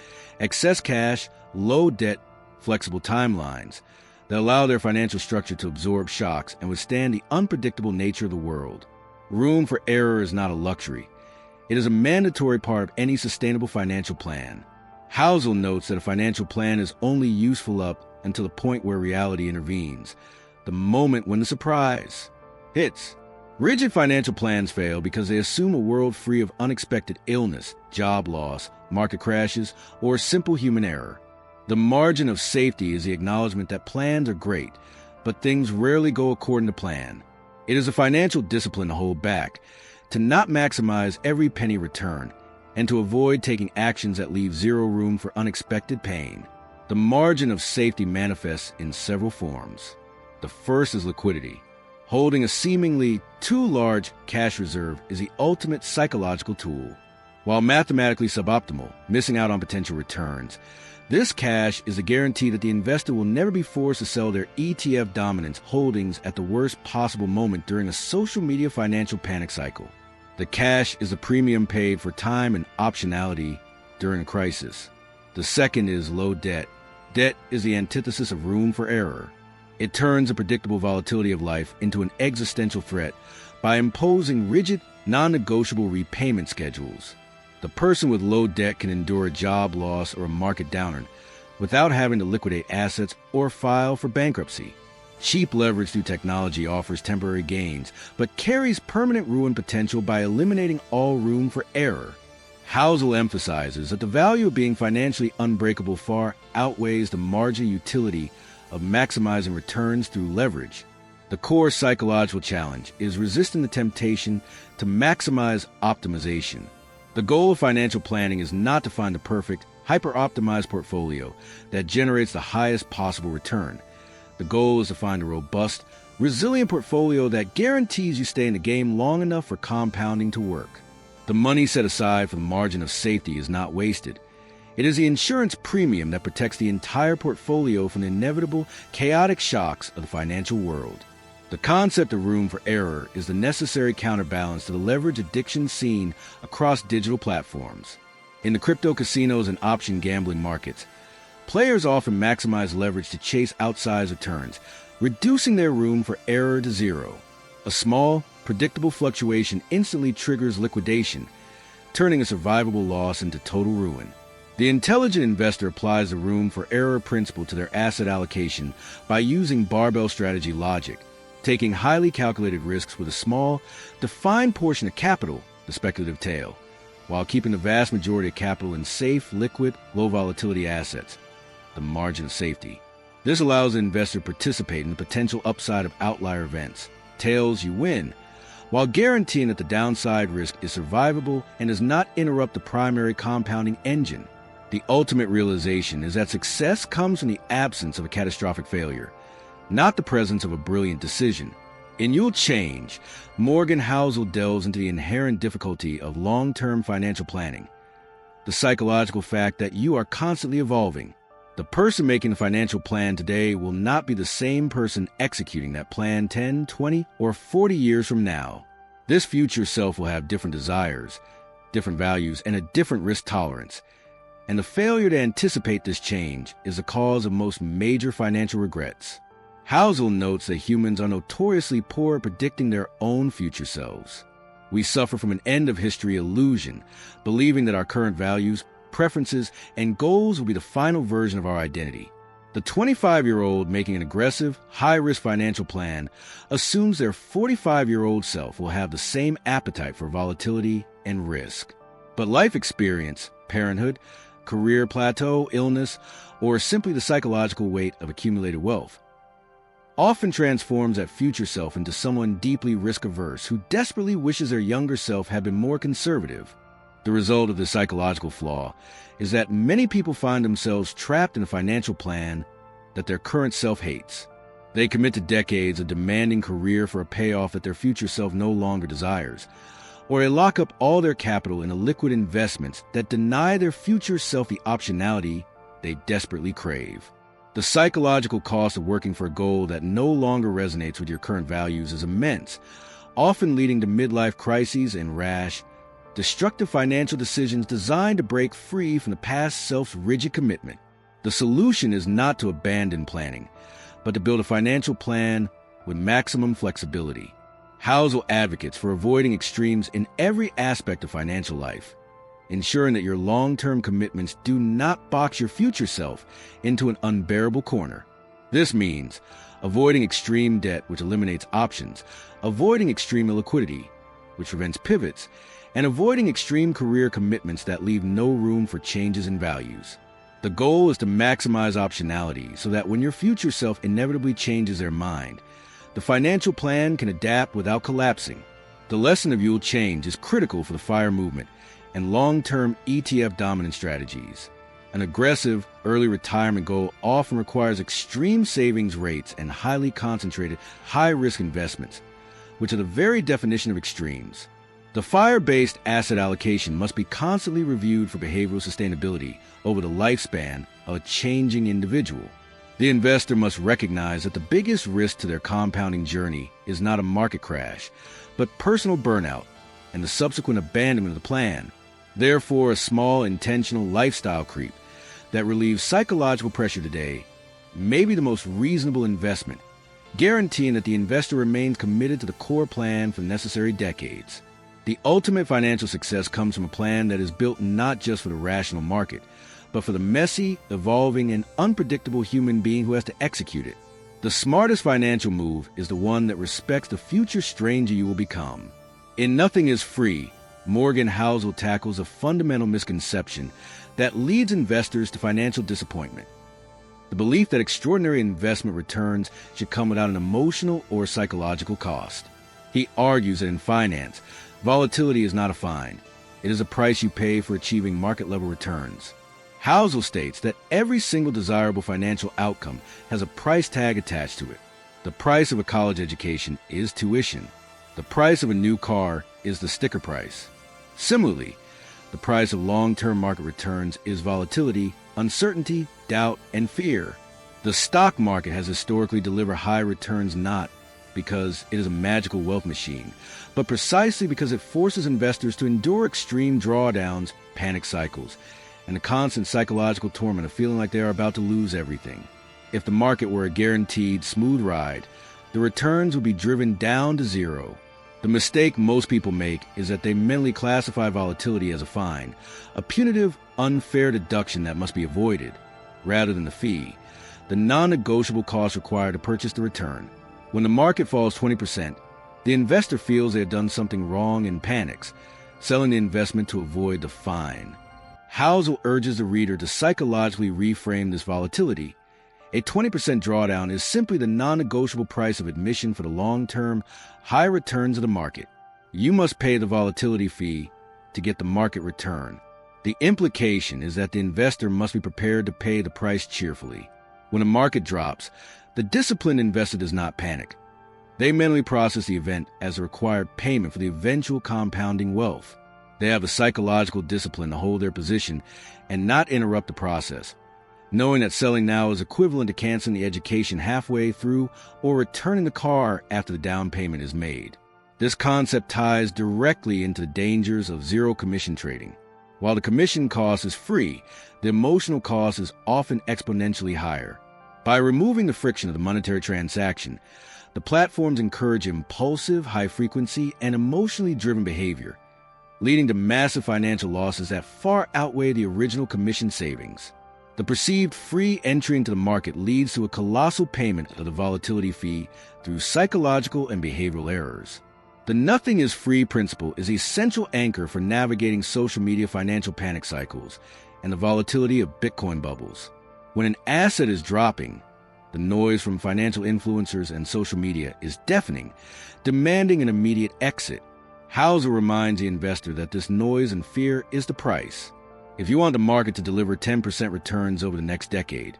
excess cash, low debt, flexible timelines that allow their financial structure to absorb shocks and withstand the unpredictable nature of the world. Room for error is not a luxury. It is a mandatory part of any sustainable financial plan. Housel notes that a financial plan is only useful up until the point where reality intervenes, the moment when the surprise hits. Rigid financial plans fail because they assume a world free of unexpected illness, job loss, market crashes, or simple human error. The margin of safety is the acknowledgement that plans are great, but things rarely go according to plan. It is a financial discipline to hold back, to not maximize every penny return, and to avoid taking actions that leave zero room for unexpected pain. The margin of safety manifests in several forms. The first is liquidity. Holding a seemingly too large cash reserve is the ultimate psychological tool. While mathematically suboptimal, missing out on potential returns, this cash is a guarantee that the investor will never be forced to sell their ETF dominance holdings at the worst possible moment during a social media financial panic cycle. The cash is a premium paid for time and optionality during a crisis. The second is low debt. Debt is the antithesis of room for error. It turns the predictable volatility of life into an existential threat by imposing rigid, non-negotiable repayment schedules. The person with low debt can endure a job loss or a market downturn without having to liquidate assets or file for bankruptcy. Cheap leverage through technology offers temporary gains, but carries permanent ruin potential by eliminating all room for error. Housel emphasizes that the value of being financially unbreakable far outweighs the marginal utility of maximizing returns through leverage. The core psychological challenge is resisting the temptation to maximize optimization. The goal of financial planning is not to find the perfect, hyper-optimized portfolio that generates the highest possible return. The goal is to find a robust, resilient portfolio that guarantees you stay in the game long enough for compounding to work. The money set aside for the margin of safety is not wasted. It is the insurance premium that protects the entire portfolio from the inevitable, chaotic shocks of the financial world. The concept of room for error is the necessary counterbalance to the leverage addiction seen across digital platforms. In the crypto casinos and option gambling markets, players often maximize leverage to chase outsized returns, reducing their room for error to zero. A small, predictable fluctuation instantly triggers liquidation, turning a survivable loss into total ruin. The intelligent investor applies the room for error principle to their asset allocation by using barbell strategy logic, taking highly calculated risks with a small, defined portion of capital, the speculative tail, while keeping the vast majority of capital in safe, liquid, low-volatility assets, the margin of safety. This allows the investor to participate in the potential upside of outlier events. Tails, you win, while guaranteeing that the downside risk is survivable and does not interrupt the primary compounding engine. The ultimate realization is that success comes from the absence of a catastrophic failure, not the presence of a brilliant decision. In You'll Change, Morgan Housel delves into the inherent difficulty of long-term financial planning, the psychological fact that you are constantly evolving. The person making the financial plan today will not be the same person executing that plan 10, 20, or 40 years from now. This future self will have different desires, different values, and a different risk tolerance. And the failure to anticipate this change is the cause of most major financial regrets. Housel notes that humans are notoriously poor at predicting their own future selves. We suffer from an end-of-history illusion, believing that our current values, preferences, and goals will be the final version of our identity. The 25-year-old making an aggressive, high-risk financial plan assumes their 45-year-old self will have the same appetite for volatility and risk. But life experience, parenthood, career plateau, illness, or simply the psychological weight of accumulated wealth often transforms that future self into someone deeply risk-averse who desperately wishes their younger self had been more conservative. The result of this psychological flaw is that many people find themselves trapped in a financial plan that their current self hates. They commit to decades of demanding career for a payoff that their future self no longer desires, or they lock up all their capital in liquid investments that deny their future self the optionality they desperately crave. The psychological cost of working for a goal that no longer resonates with your current values is immense, often leading to midlife crises and rash, destructive financial decisions designed to break free from the past self's rigid commitment. The solution is not to abandon planning, but to build a financial plan with maximum flexibility. Housel advocates for avoiding extremes in every aspect of financial life, ensuring that your long-term commitments do not box your future self into an unbearable corner. This means avoiding extreme debt, which eliminates options, avoiding extreme illiquidity, which prevents pivots, and avoiding extreme career commitments that leave no room for changes in values. The goal is to maximize optionality so that when your future self inevitably changes their mind, the financial plan can adapt without collapsing. The lesson of You'll Change is critical for the FIRE movement and long-term ETF dominant strategies. An aggressive, early retirement goal often requires extreme savings rates and highly concentrated, high-risk investments, which are the very definition of extremes. The FIRE-based asset allocation must be constantly reviewed for behavioral sustainability over the lifespan of a changing individual. The investor must recognize that the biggest risk to their compounding journey is not a market crash, but personal burnout and the subsequent abandonment of the plan. Therefore, a small, intentional lifestyle creep that relieves psychological pressure today may be the most reasonable investment, guaranteeing that the investor remains committed to the core plan for the necessary decades. The ultimate financial success comes from a plan that is built not just for the rational market, but for the messy, evolving, and unpredictable human being who has to execute it. The smartest financial move is the one that respects the future stranger you will become. In Nothing is Free, Morgan Housel tackles a fundamental misconception that leads investors to financial disappointment: the belief that extraordinary investment returns should come without an emotional or psychological cost. He argues that in finance, volatility is not a fine. It is a price you pay for achieving market-level returns. Housel states that every single desirable financial outcome has a price tag attached to it. The price of a college education is tuition. The price of a new car is the sticker price. Similarly, the price of long-term market returns is volatility, uncertainty, doubt, and fear. The stock market has historically delivered high returns not because it is a magical wealth machine, but precisely because it forces investors to endure extreme drawdowns, panic cycles, and the constant psychological torment of feeling like they are about to lose everything. If the market were a guaranteed smooth ride, the returns would be driven down to zero. The mistake most people make is that they mentally classify volatility as a fine, a punitive, unfair deduction that must be avoided, rather than the fee, the non-negotiable cost required to purchase the return. When the market falls 20%, the investor feels they have done something wrong and panics, selling the investment to avoid the fine. Housel urges the reader to psychologically reframe this volatility. A 20% drawdown is simply the non-negotiable price of admission for the long-term, high returns of the market. You must pay the volatility fee to get the market return. The implication is that the investor must be prepared to pay the price cheerfully. When a market drops, the disciplined investor does not panic. They mentally process the event as a required payment for the eventual compounding wealth. They have the psychological discipline to hold their position and not interrupt the process, knowing that selling now is equivalent to canceling the education halfway through or returning the car after the down payment is made. This concept ties directly into the dangers of zero-commission trading. While the commission cost is free, the emotional cost is often exponentially higher. By removing the friction of the monetary transaction, the platforms encourage impulsive, high-frequency, and emotionally driven behavior, leading to massive financial losses that far outweigh the original commission savings. The perceived free entry into the market leads to a colossal payment of the volatility fee through psychological and behavioral errors. The nothing is free principle is the essential anchor for navigating social media financial panic cycles and the volatility of Bitcoin bubbles. When an asset is dropping, the noise from financial influencers and social media is deafening, demanding an immediate exit. Housel reminds the investor that this noise and fear is the price. If you want the market to deliver 10% returns over the next decade,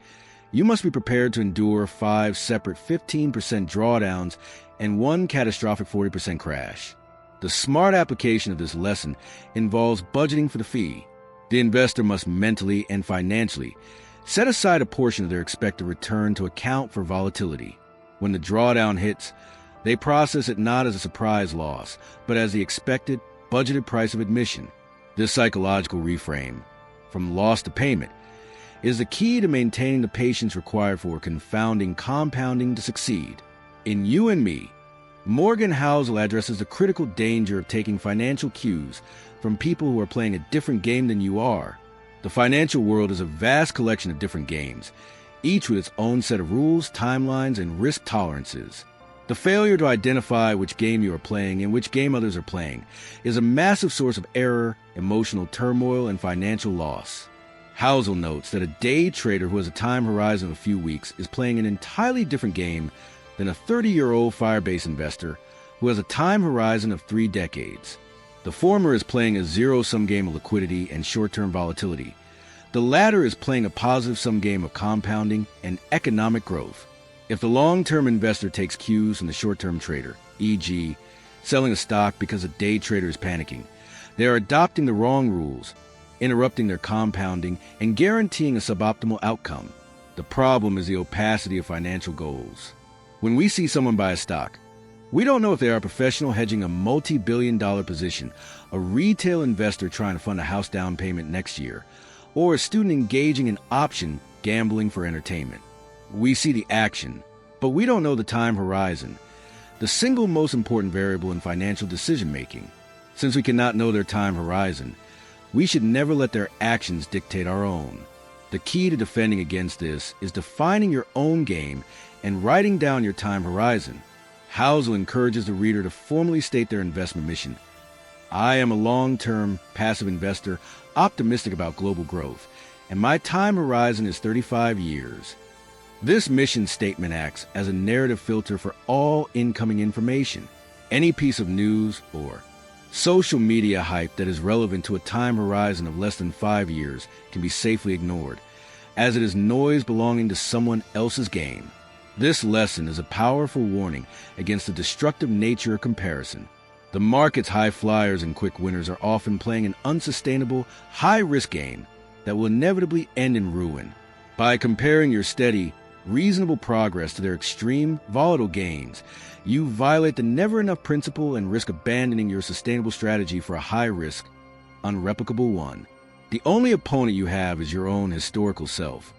you must be prepared to endure 5 separate 15% drawdowns and 1 catastrophic 40% crash. The smart application of this lesson involves budgeting for the fee. The investor must mentally and financially set aside a portion of their expected return to account for volatility. When the drawdown hits, they process it not as a surprise loss, but as the expected, budgeted price of admission. This psychological reframe, from loss to payment, is the key to maintaining the patience required for confounding compounding to succeed. In You and Me, Morgan Housel addresses the critical danger of taking financial cues from people who are playing a different game than you are. The financial world is a vast collection of different games, each with its own set of rules, timelines, and risk tolerances. The failure to identify which game you are playing and which game others are playing is a massive source of error, emotional turmoil, and financial loss. Housel notes that a day trader who has a time horizon of a few weeks is playing an entirely different game than a 30-year-old Firebase investor who has a time horizon of 3 decades. The former is playing a zero-sum game of liquidity and short-term volatility. The latter is playing a positive-sum game of compounding and economic growth. If the long-term investor takes cues from the short-term trader, e.g., selling a stock because a day trader is panicking, they are adopting the wrong rules, interrupting their compounding, and guaranteeing a suboptimal outcome. The problem is the opacity of financial goals. When we see someone buy a stock, we don't know if they are a professional hedging a multi-billion-dollar position, a retail investor trying to fund a house down payment next year, or a student engaging in option gambling for entertainment. We see the action, but we don't know the time horizon, the single most important variable in financial decision-making. Since we cannot know their time horizon, we should never let their actions dictate our own. The key to defending against this is defining your own game and writing down your time horizon. Housel encourages the reader to formally state their investment mission. I am a long-term, passive investor, optimistic about global growth, and my time horizon is 35 years. This mission statement acts as a narrative filter for all incoming information. Any piece of news or social media hype that is relevant to a time horizon of less than 5 years can be safely ignored, as it is noise belonging to someone else's game. This lesson is a powerful warning against the destructive nature of comparison. The market's high flyers and quick winners are often playing an unsustainable, high-risk game that will inevitably end in ruin. By comparing your steady, reasonable progress to their extreme, volatile gains, you violate the never-enough principle and risk abandoning your sustainable strategy for a high-risk, unreplicable one. The only opponent you have is your own historical self,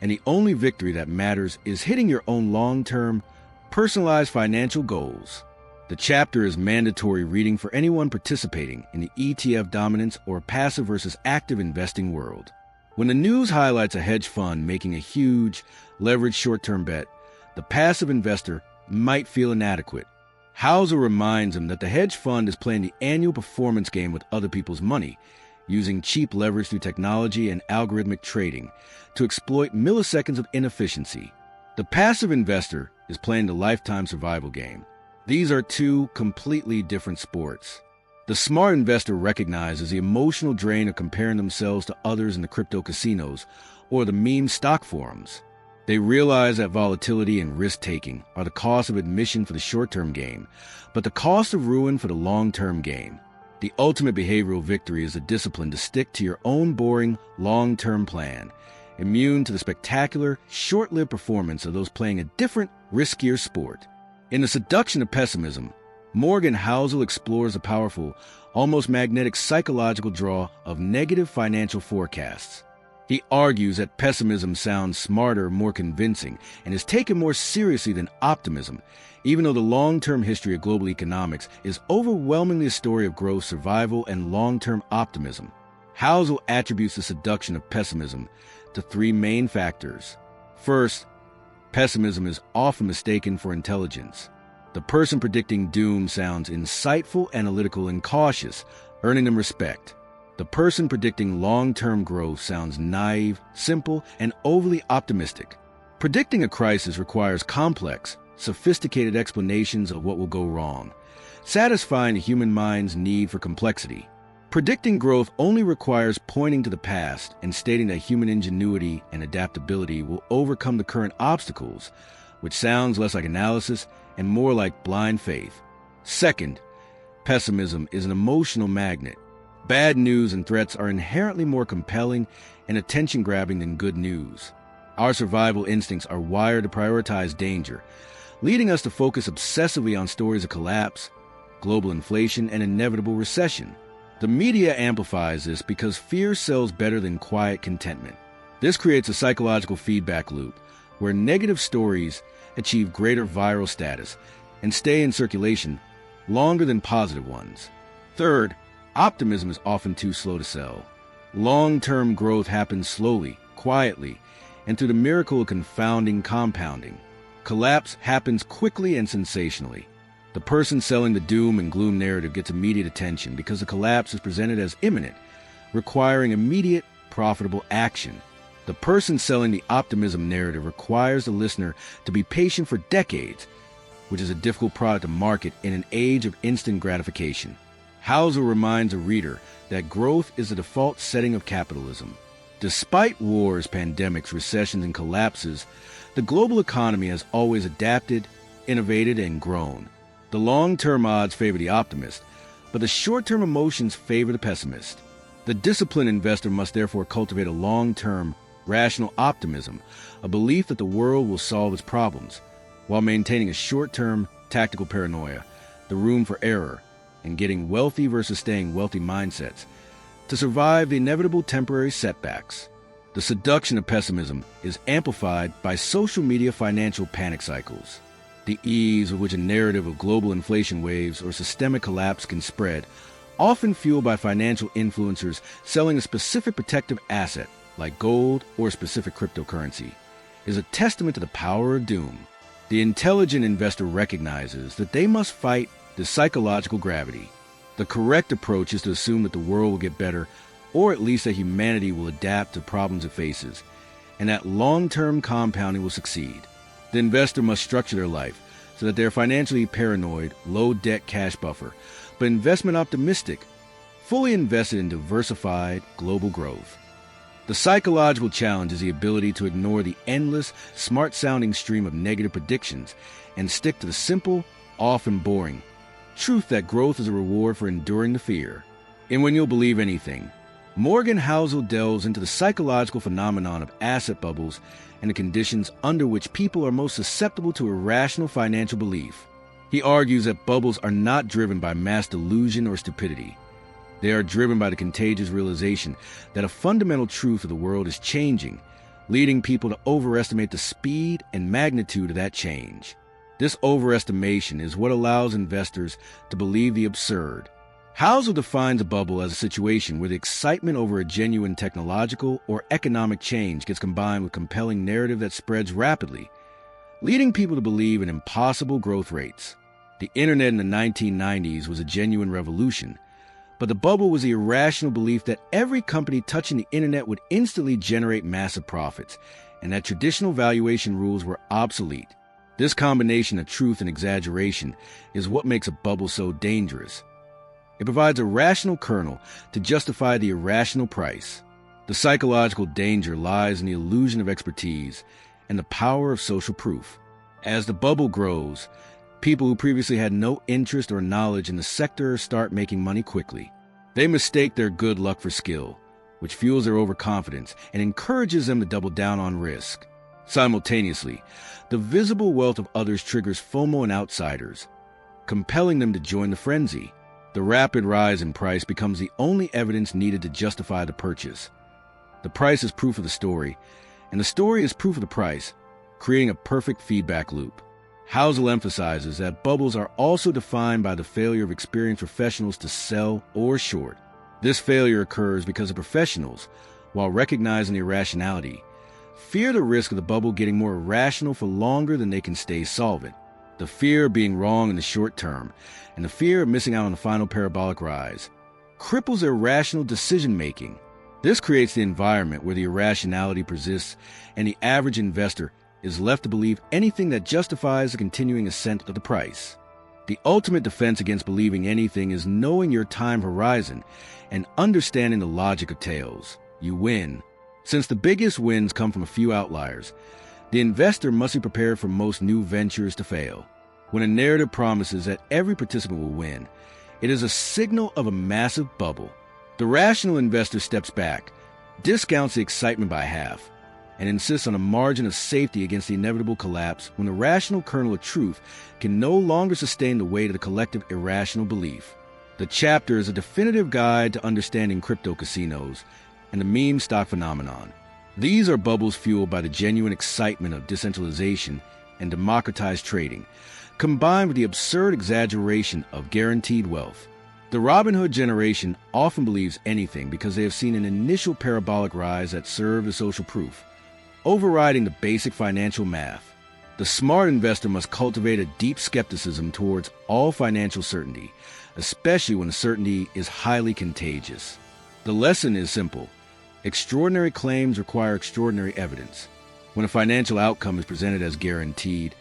and the only victory that matters is hitting your own long-term, personalized financial goals. The chapter is mandatory reading for anyone participating in the ETF dominance or passive versus active investing world. When the news highlights a hedge fund making a huge, leveraged short-term bet, the passive investor might feel inadequate. Housel reminds him that the hedge fund is playing the annual performance game with other people's money, using cheap leverage through technology and algorithmic trading to exploit milliseconds of inefficiency. The passive investor is playing the lifetime survival game. These are two completely different sports. The smart investor recognizes the emotional drain of comparing themselves to others in the crypto casinos or the meme stock forums. They realize that volatility and risk-taking are the cost of admission for the short-term game, but the cost of ruin for the long-term game. The ultimate behavioral victory is the discipline to stick to your own boring, long-term plan, immune to the spectacular, short-lived performance of those playing a different, riskier sport. In The Seduction of Pessimism, Morgan Housel explores the powerful, almost magnetic psychological draw of negative financial forecasts. He argues that pessimism sounds smarter, more convincing, and is taken more seriously than optimism, even though the long-term history of global economics is overwhelmingly a story of growth, survival, and long-term optimism. Housel attributes the seduction of pessimism to three main factors. First, pessimism is often mistaken for intelligence. The person predicting doom sounds insightful, analytical, and cautious, earning them respect. The person predicting long-term growth sounds naive, simple, and overly optimistic. Predicting a crisis requires complex, sophisticated explanations of what will go wrong, satisfying the human mind's need for complexity. Predicting growth only requires pointing to the past and stating that human ingenuity and adaptability will overcome the current obstacles, which sounds less like analysis and more like blind faith. Second, pessimism is an emotional magnet. Bad news and threats are inherently more compelling and attention-grabbing than good news. Our survival instincts are wired to prioritize danger, leading us to focus obsessively on stories of collapse, global inflation, and inevitable recession. The media amplifies this because fear sells better than quiet contentment. This creates a psychological feedback loop where negative stories achieve greater viral status and stay in circulation longer than positive ones. Third, optimism is often too slow to sell. Long-term growth happens slowly, quietly, and through the miracle of confounding compounding. Collapse happens quickly and sensationally. The person selling the doom and gloom narrative gets immediate attention because the collapse is presented as imminent, requiring immediate, profitable action. The person selling the optimism narrative requires the listener to be patient for decades, which is a difficult product to market in an age of instant gratification. Housel reminds a reader that growth is the default setting of capitalism. Despite wars, pandemics, recessions, and collapses, the global economy has always adapted, innovated, and grown. The long-term odds favor the optimist, but the short-term emotions favor the pessimist. The disciplined investor must therefore cultivate a long-term, rational optimism, a belief that the world will solve its problems, while maintaining a short-term, tactical paranoia, the room for error, and getting wealthy versus staying wealthy mindsets to survive the inevitable temporary setbacks. The seduction of pessimism is amplified by social media financial panic cycles. The ease with which a narrative of global inflation waves or systemic collapse can spread, often fueled by financial influencers selling a specific protective asset, like gold or specific cryptocurrency, is a testament to the power of doom. The intelligent investor recognizes that they must fight the psychological gravity. The correct approach is to assume that the world will get better, or at least that humanity will adapt to problems it faces, and that long-term compounding will succeed. The investor must structure their life so that they are financially paranoid, low-debt cash buffer, but investment optimistic, fully invested in diversified global growth. The psychological challenge is the ability to ignore the endless, smart-sounding stream of negative predictions and stick to the simple, often boring, truth that growth is a reward for enduring the fear. And when you'll believe anything, Morgan Housel delves into the psychological phenomenon of asset bubbles and the conditions under which people are most susceptible to irrational financial belief. He argues that bubbles are not driven by mass delusion or stupidity. They are driven by the contagious realization that a fundamental truth of the world is changing, leading people to overestimate the speed and magnitude of that change. This overestimation is what allows investors to believe the absurd. Housel defines a bubble as a situation where the excitement over a genuine technological or economic change gets combined with compelling narrative that spreads rapidly, leading people to believe in impossible growth rates. The internet in the 1990s was a genuine revolution, but the bubble was the irrational belief that every company touching the internet would instantly generate massive profits, and that traditional valuation rules were obsolete. This combination of truth and exaggeration is what makes a bubble so dangerous. It provides a rational kernel to justify the irrational price. The psychological danger lies in the illusion of expertise and the power of social proof. As the bubble grows, people who previously had no interest or knowledge in the sector start making money quickly. They mistake their good luck for skill, which fuels their overconfidence and encourages them to double down on risk. Simultaneously, the visible wealth of others triggers FOMO in outsiders, compelling them to join the frenzy. The rapid rise in price becomes the only evidence needed to justify the purchase. The price is proof of the story, and the story is proof of the price, creating a perfect feedback loop. Housel emphasizes that bubbles are also defined by the failure of experienced professionals to sell or short. This failure occurs because the professionals, while recognizing the irrationality, fear the risk of the bubble getting more irrational for longer than they can stay solvent. The fear of being wrong in the short term and the fear of missing out on the final parabolic rise cripples their rational decision-making. This creates the environment where the irrationality persists and the average investor is left to believe anything that justifies the continuing ascent of the price. The ultimate defense against believing anything is knowing your time horizon and understanding the logic of tails. You win. Since the biggest wins come from a few outliers, the investor must be prepared for most new ventures to fail. When a narrative promises that every participant will win, it is a signal of a massive bubble. The rational investor steps back, discounts the excitement by half, and insists on a margin of safety against the inevitable collapse when the rational kernel of truth can no longer sustain the weight of the collective irrational belief. The chapter is a definitive guide to understanding crypto casinos and the meme stock phenomenon. These are bubbles fueled by the genuine excitement of decentralization and democratized trading, combined with the absurd exaggeration of guaranteed wealth. The Robinhood generation often believes anything because they have seen an initial parabolic rise that served as social proof, overriding the basic financial math. The smart investor must cultivate a deep skepticism towards all financial certainty, especially when the certainty is highly contagious. The lesson is simple. Extraordinary claims require extraordinary evidence. When a financial outcome is presented as guaranteed,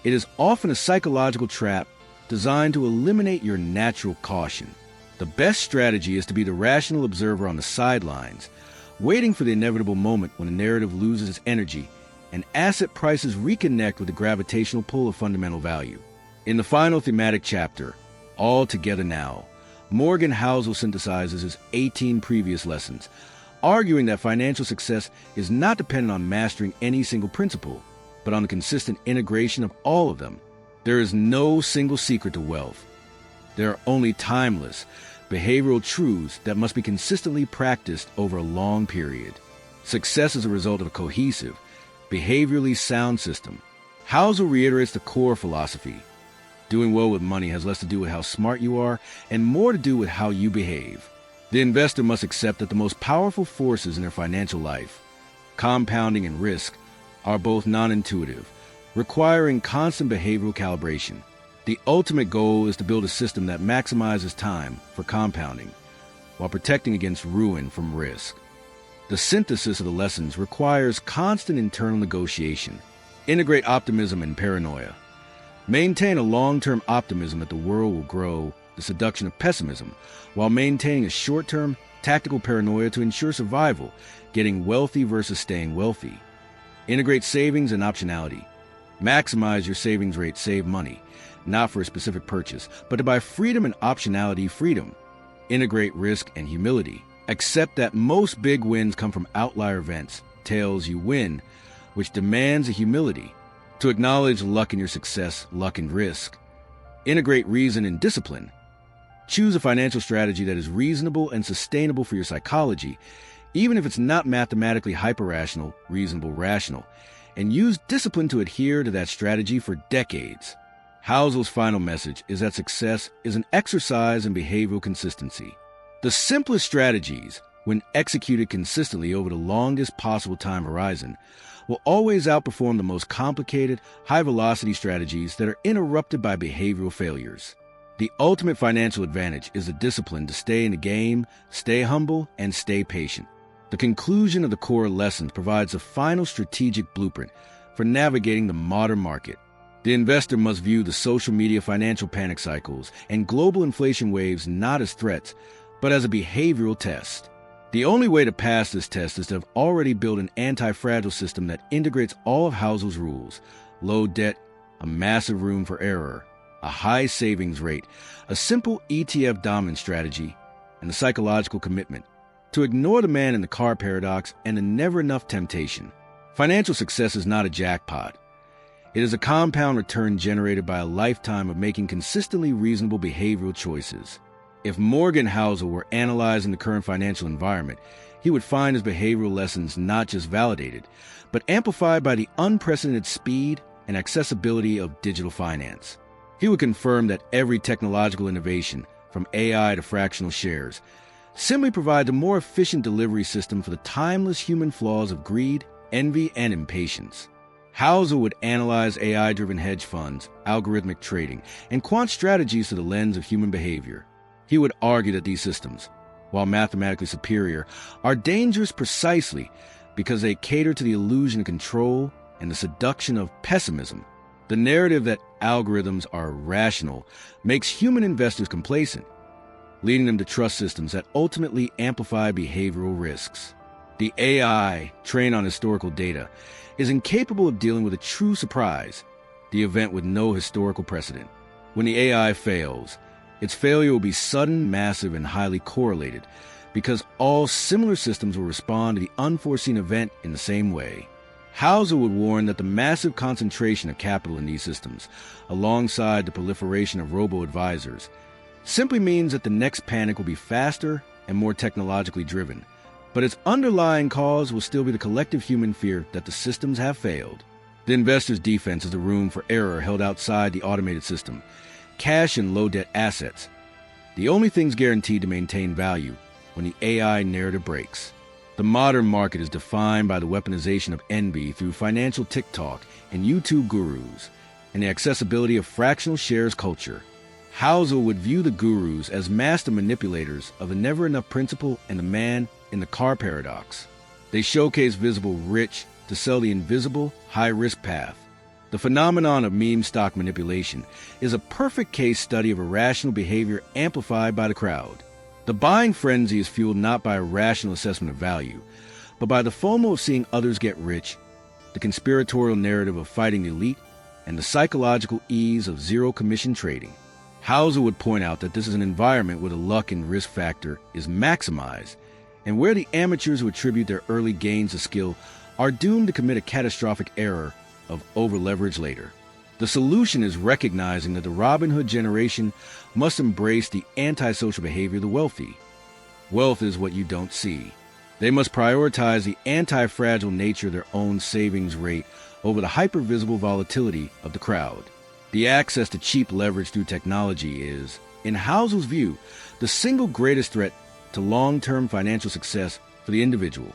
it is often a psychological trap designed to eliminate your natural caution. The best strategy is to be the rational observer on the sidelines, waiting for the inevitable moment when the narrative loses its energy and asset prices reconnect with the gravitational pull of fundamental value. In the final thematic chapter, All Together Now, Morgan Housel synthesizes his 18 previous lessons, arguing that financial success is not dependent on mastering any single principle, but on the consistent integration of all of them. There is no single secret to wealth. There are only timeless, behavioral truths that must be consistently practiced over a long period. Success is a result of a cohesive, behaviorally sound system. Housel reiterates the core philosophy. Doing well with money has less to do with how smart you are and more to do with how you behave. The investor must accept that the most powerful forces in their financial life, compounding and risk, are both non-intuitive, requiring constant behavioral calibration. The ultimate goal is to build a system that maximizes time for compounding while protecting against ruin from risk. The synthesis of the lessons requires constant internal negotiation. Integrate optimism and paranoia. Maintain a long-term optimism that the world will grow, the seduction of pessimism, while maintaining a short-term, tactical paranoia to ensure survival, getting wealthy versus staying wealthy. Integrate savings and optionality. Maximize your savings rate, save money, not for a specific purchase, but to buy freedom and optionality freedom. Integrate risk and humility. Accept that most big wins come from outlier events, tails you win, which demands a humility to acknowledge luck in your success, luck and risk. Integrate reason and discipline. Choose a financial strategy that is reasonable and sustainable for your psychology, even if it's not mathematically hyper-rational, reasonable, rational, and use discipline to adhere to that strategy for decades. Housel's final message is that success is an exercise in behavioral consistency. The simplest strategies, when executed consistently over the longest possible time horizon, will always outperform the most complicated, high-velocity strategies that are interrupted by behavioral failures. The ultimate financial advantage is the discipline to stay in the game, stay humble, and stay patient. The conclusion of the core lessons provides a final strategic blueprint for navigating the modern market. The investor must view the social media financial panic cycles and global inflation waves not as threats, but as a behavioral test. The only way to pass this test is to have already built an anti-fragile system that integrates all of Housel's rules: low debt, a massive room for error, a high savings rate, a simple ETF dominant strategy, and the psychological commitment to ignore the man in the car paradox and the never enough temptation. Financial success is not a jackpot. It is a compound return generated by a lifetime of making consistently reasonable behavioral choices. If Morgan Housel were analyzing the current financial environment, he would find his behavioral lessons not just validated, but amplified by the unprecedented speed and accessibility of digital finance. He would confirm that every technological innovation, from AI to fractional shares, simply provides a more efficient delivery system for the timeless human flaws of greed, envy, and impatience. Housel would analyze AI-driven hedge funds, algorithmic trading, and quant strategies through the lens of human behavior. He would argue that these systems, while mathematically superior, are dangerous precisely because they cater to the illusion of control and the seduction of pessimism. The narrative that algorithms are rational makes human investors complacent, leading them to trust systems that ultimately amplify behavioral risks. The AI, trained on historical data, is incapable of dealing with a true surprise, the event with no historical precedent. When the AI fails, its failure will be sudden, massive, and highly correlated, because all similar systems will respond to the unforeseen event in the same way. Housel would warn that the massive concentration of capital in these systems, alongside the proliferation of robo-advisors, simply means that the next panic will be faster and more technologically driven, but its underlying cause will still be the collective human fear that the systems have failed. The investor's defense is the room for error held outside the automated system, cash and low-debt assets, the only things guaranteed to maintain value when the AI narrative breaks. The modern market is defined by the weaponization of envy through financial TikTok and YouTube gurus, and the accessibility of fractional shares culture. Housel would view the gurus as master manipulators of the never-enough principle and the man in the car paradox. They showcase visible rich to sell the invisible high-risk path. The phenomenon of meme stock manipulation is a perfect case study of irrational behavior amplified by the crowd. The buying frenzy is fueled not by a rational assessment of value, but by the FOMO of seeing others get rich, the conspiratorial narrative of fighting the elite, and the psychological ease of zero-commission trading. Housel would point out that this is an environment where the luck and risk factor is maximized, and where the amateurs who attribute their early gains to skill are doomed to commit a catastrophic error of over-leverage later. The solution is recognizing that the Robin Hood generation must embrace the antisocial behavior of the wealthy. Wealth is what you don't see. They must prioritize the anti-fragile nature of their own savings rate over the hyper-visible volatility of the crowd. The access to cheap leverage through technology is, in Housel's view, the single greatest threat to long-term financial success for the individual.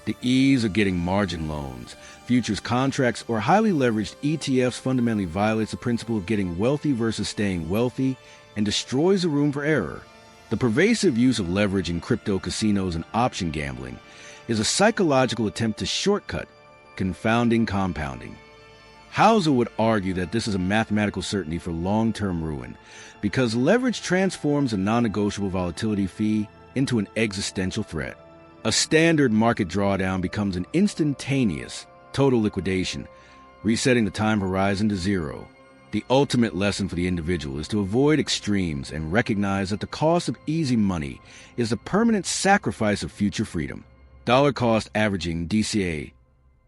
The ease of getting margin loans, futures contracts, or highly leveraged ETFs fundamentally violates the principle of getting wealthy versus staying wealthy and destroys the room for error. The pervasive use of leverage in crypto casinos and option gambling is a psychological attempt to shortcut, confounding compounding. Housel would argue that this is a mathematical certainty for long-term ruin because leverage transforms a non-negotiable volatility fee into an existential threat. A standard market drawdown becomes an instantaneous, total liquidation, resetting the time horizon to zero. The The ultimate lesson for the individual is to avoid extremes and recognize that the cost of easy money is the permanent sacrifice of future freedom. Dollar cost averaging DCA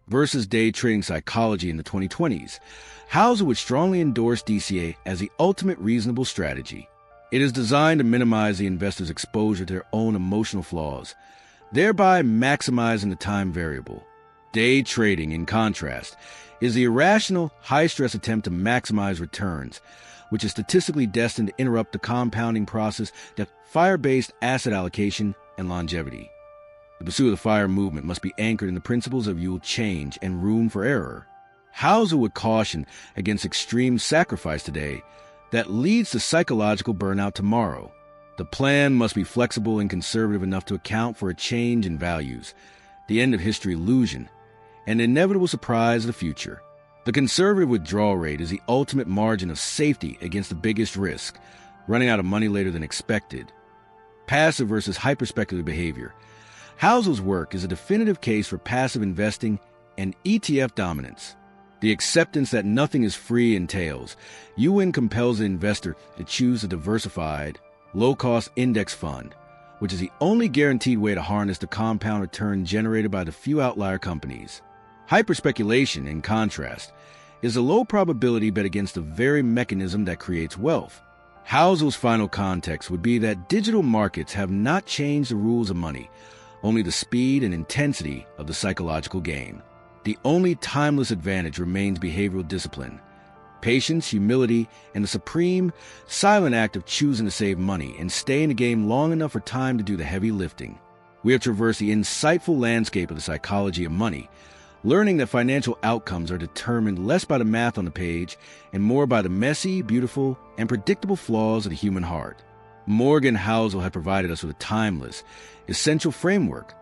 versus day trading psychology in the 2020s. Housel would strongly endorse DCA as the ultimate reasonable strategy. It is designed to minimize the investor's exposure to their own emotional flaws, thereby maximizing the time variable. Day trading, in contrast, is the irrational, high-stress attempt to maximize returns, which is statistically destined to interrupt the compounding process that fire-based asset allocation and longevity. The pursuit of the FIRE movement must be anchored in the principles of yield change and room for error. Housel would caution against extreme sacrifice today that leads to psychological burnout tomorrow. The plan must be flexible and conservative enough to account for a change in values, the end of history illusion, and the inevitable surprise of the future. The conservative withdrawal rate is the ultimate margin of safety against the biggest risk, running out of money later than expected. Passive versus hyperspeculative behavior. Housel's work is a definitive case for passive investing and ETF dominance. The acceptance that nothing is free entails, UN compels the investor to choose a diversified, low-cost index fund, which is the only guaranteed way to harness the compound return generated by the few outlier companies. Hyperspeculation, in contrast, is a low probability bet against the very mechanism that creates wealth. Housel's final context would be that digital markets have not changed the rules of money, only the speed and intensity of the psychological game. The only timeless advantage remains behavioral discipline, patience, humility, and the supreme, silent act of choosing to save money and stay in the game long enough for time to do the heavy lifting. We have traversed the insightful landscape of the psychology of money, learning that financial outcomes are determined less by the math on the page and more by the messy, beautiful, and predictable flaws of the human heart. Morgan Housel had provided us with a timeless, essential framework,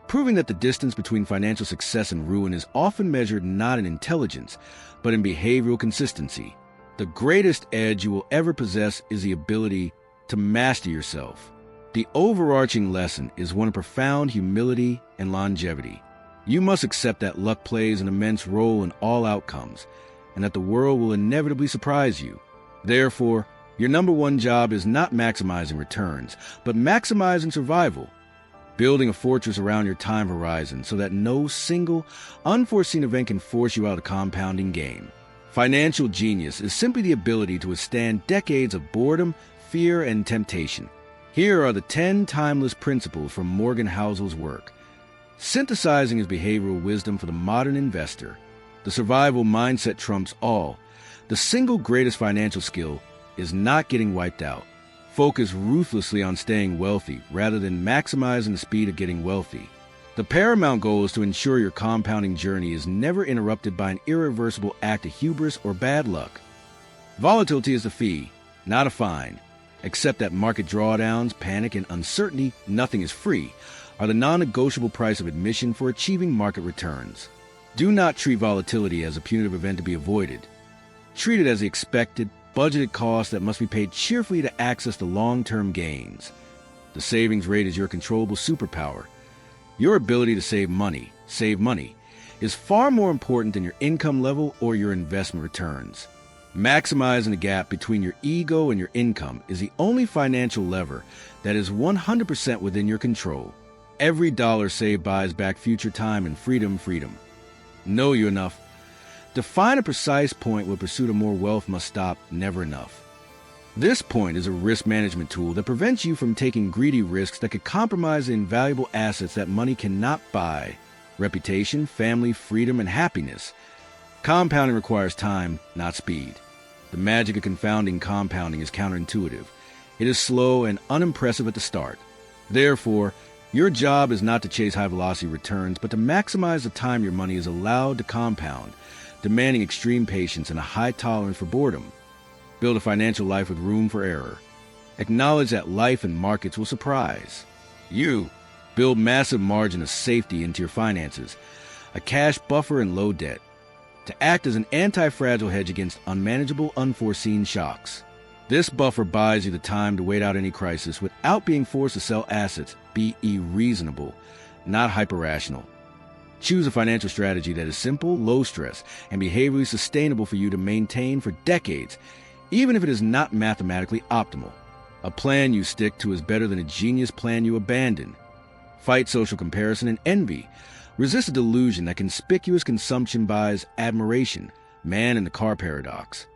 proving that the distance between financial success and ruin is often measured not in intelligence, but in behavioral consistency. The greatest edge you will ever possess is the ability to master yourself. The overarching lesson is one of profound humility and longevity. You must accept that luck plays an immense role in all outcomes, and that the world will inevitably surprise you. Therefore, your number one job is not maximizing returns, but maximizing survival. Building a fortress around your time horizon so that no single, unforeseen event can force you out of the compounding game. Financial genius is simply the ability to withstand decades of boredom, fear, and temptation. Here are the 10 timeless principles from Morgan Housel's work. Synthesizing his behavioral wisdom for the modern investor. The survival mindset trumps all. The single greatest financial skill is not getting wiped out. Focus ruthlessly on staying wealthy rather than maximizing the speed of getting wealthy. The paramount goal is to ensure your compounding journey is never interrupted by an irreversible act of hubris or bad luck. Volatility is a fee, not a fine. Except that market drawdowns, panic, and uncertainty, nothing is free, are the non-negotiable price of admission for achieving market returns. Do not treat volatility as a punitive event to be avoided. Treat it as the expected, budgeted cost that must be paid cheerfully to access the long-term gains. The savings rate is your controllable superpower. Your ability to save money, is far more important than your income level or your investment returns. Maximizing the gap between your ego and your income is the only financial lever that is 100% within your control. Every dollar saved buys back future time and freedom. Know you enough. Define a precise point where pursuit of more wealth must stop, never enough. This point is a risk management tool that prevents you from taking greedy risks that could compromise the invaluable assets that money cannot buy: reputation, family, freedom, and happiness. Compounding requires time, not speed. The magic of confounding compounding is counterintuitive. It is slow and unimpressive at the start. Therefore, your job is not to chase high-velocity returns, but to maximize the time your money is allowed to compound, demanding extreme patience and a high tolerance for boredom. Build a financial life with room for error. Acknowledge that life and markets will surprise you. Build massive margin of safety into your finances, a cash buffer and low debt, to act as an anti-fragile hedge against unmanageable, unforeseen shocks. This buffer buys you the time to wait out any crisis without being forced to sell assets. Be reasonable, not hyper-rational. Choose a financial strategy that is simple, low stress, and behaviorally sustainable for you to maintain for decades, even if it is not mathematically optimal. A plan you stick to is better than a genius plan you abandon. Fight social comparison and envy. Resist a delusion that conspicuous consumption buys admiration. Man in the car paradox.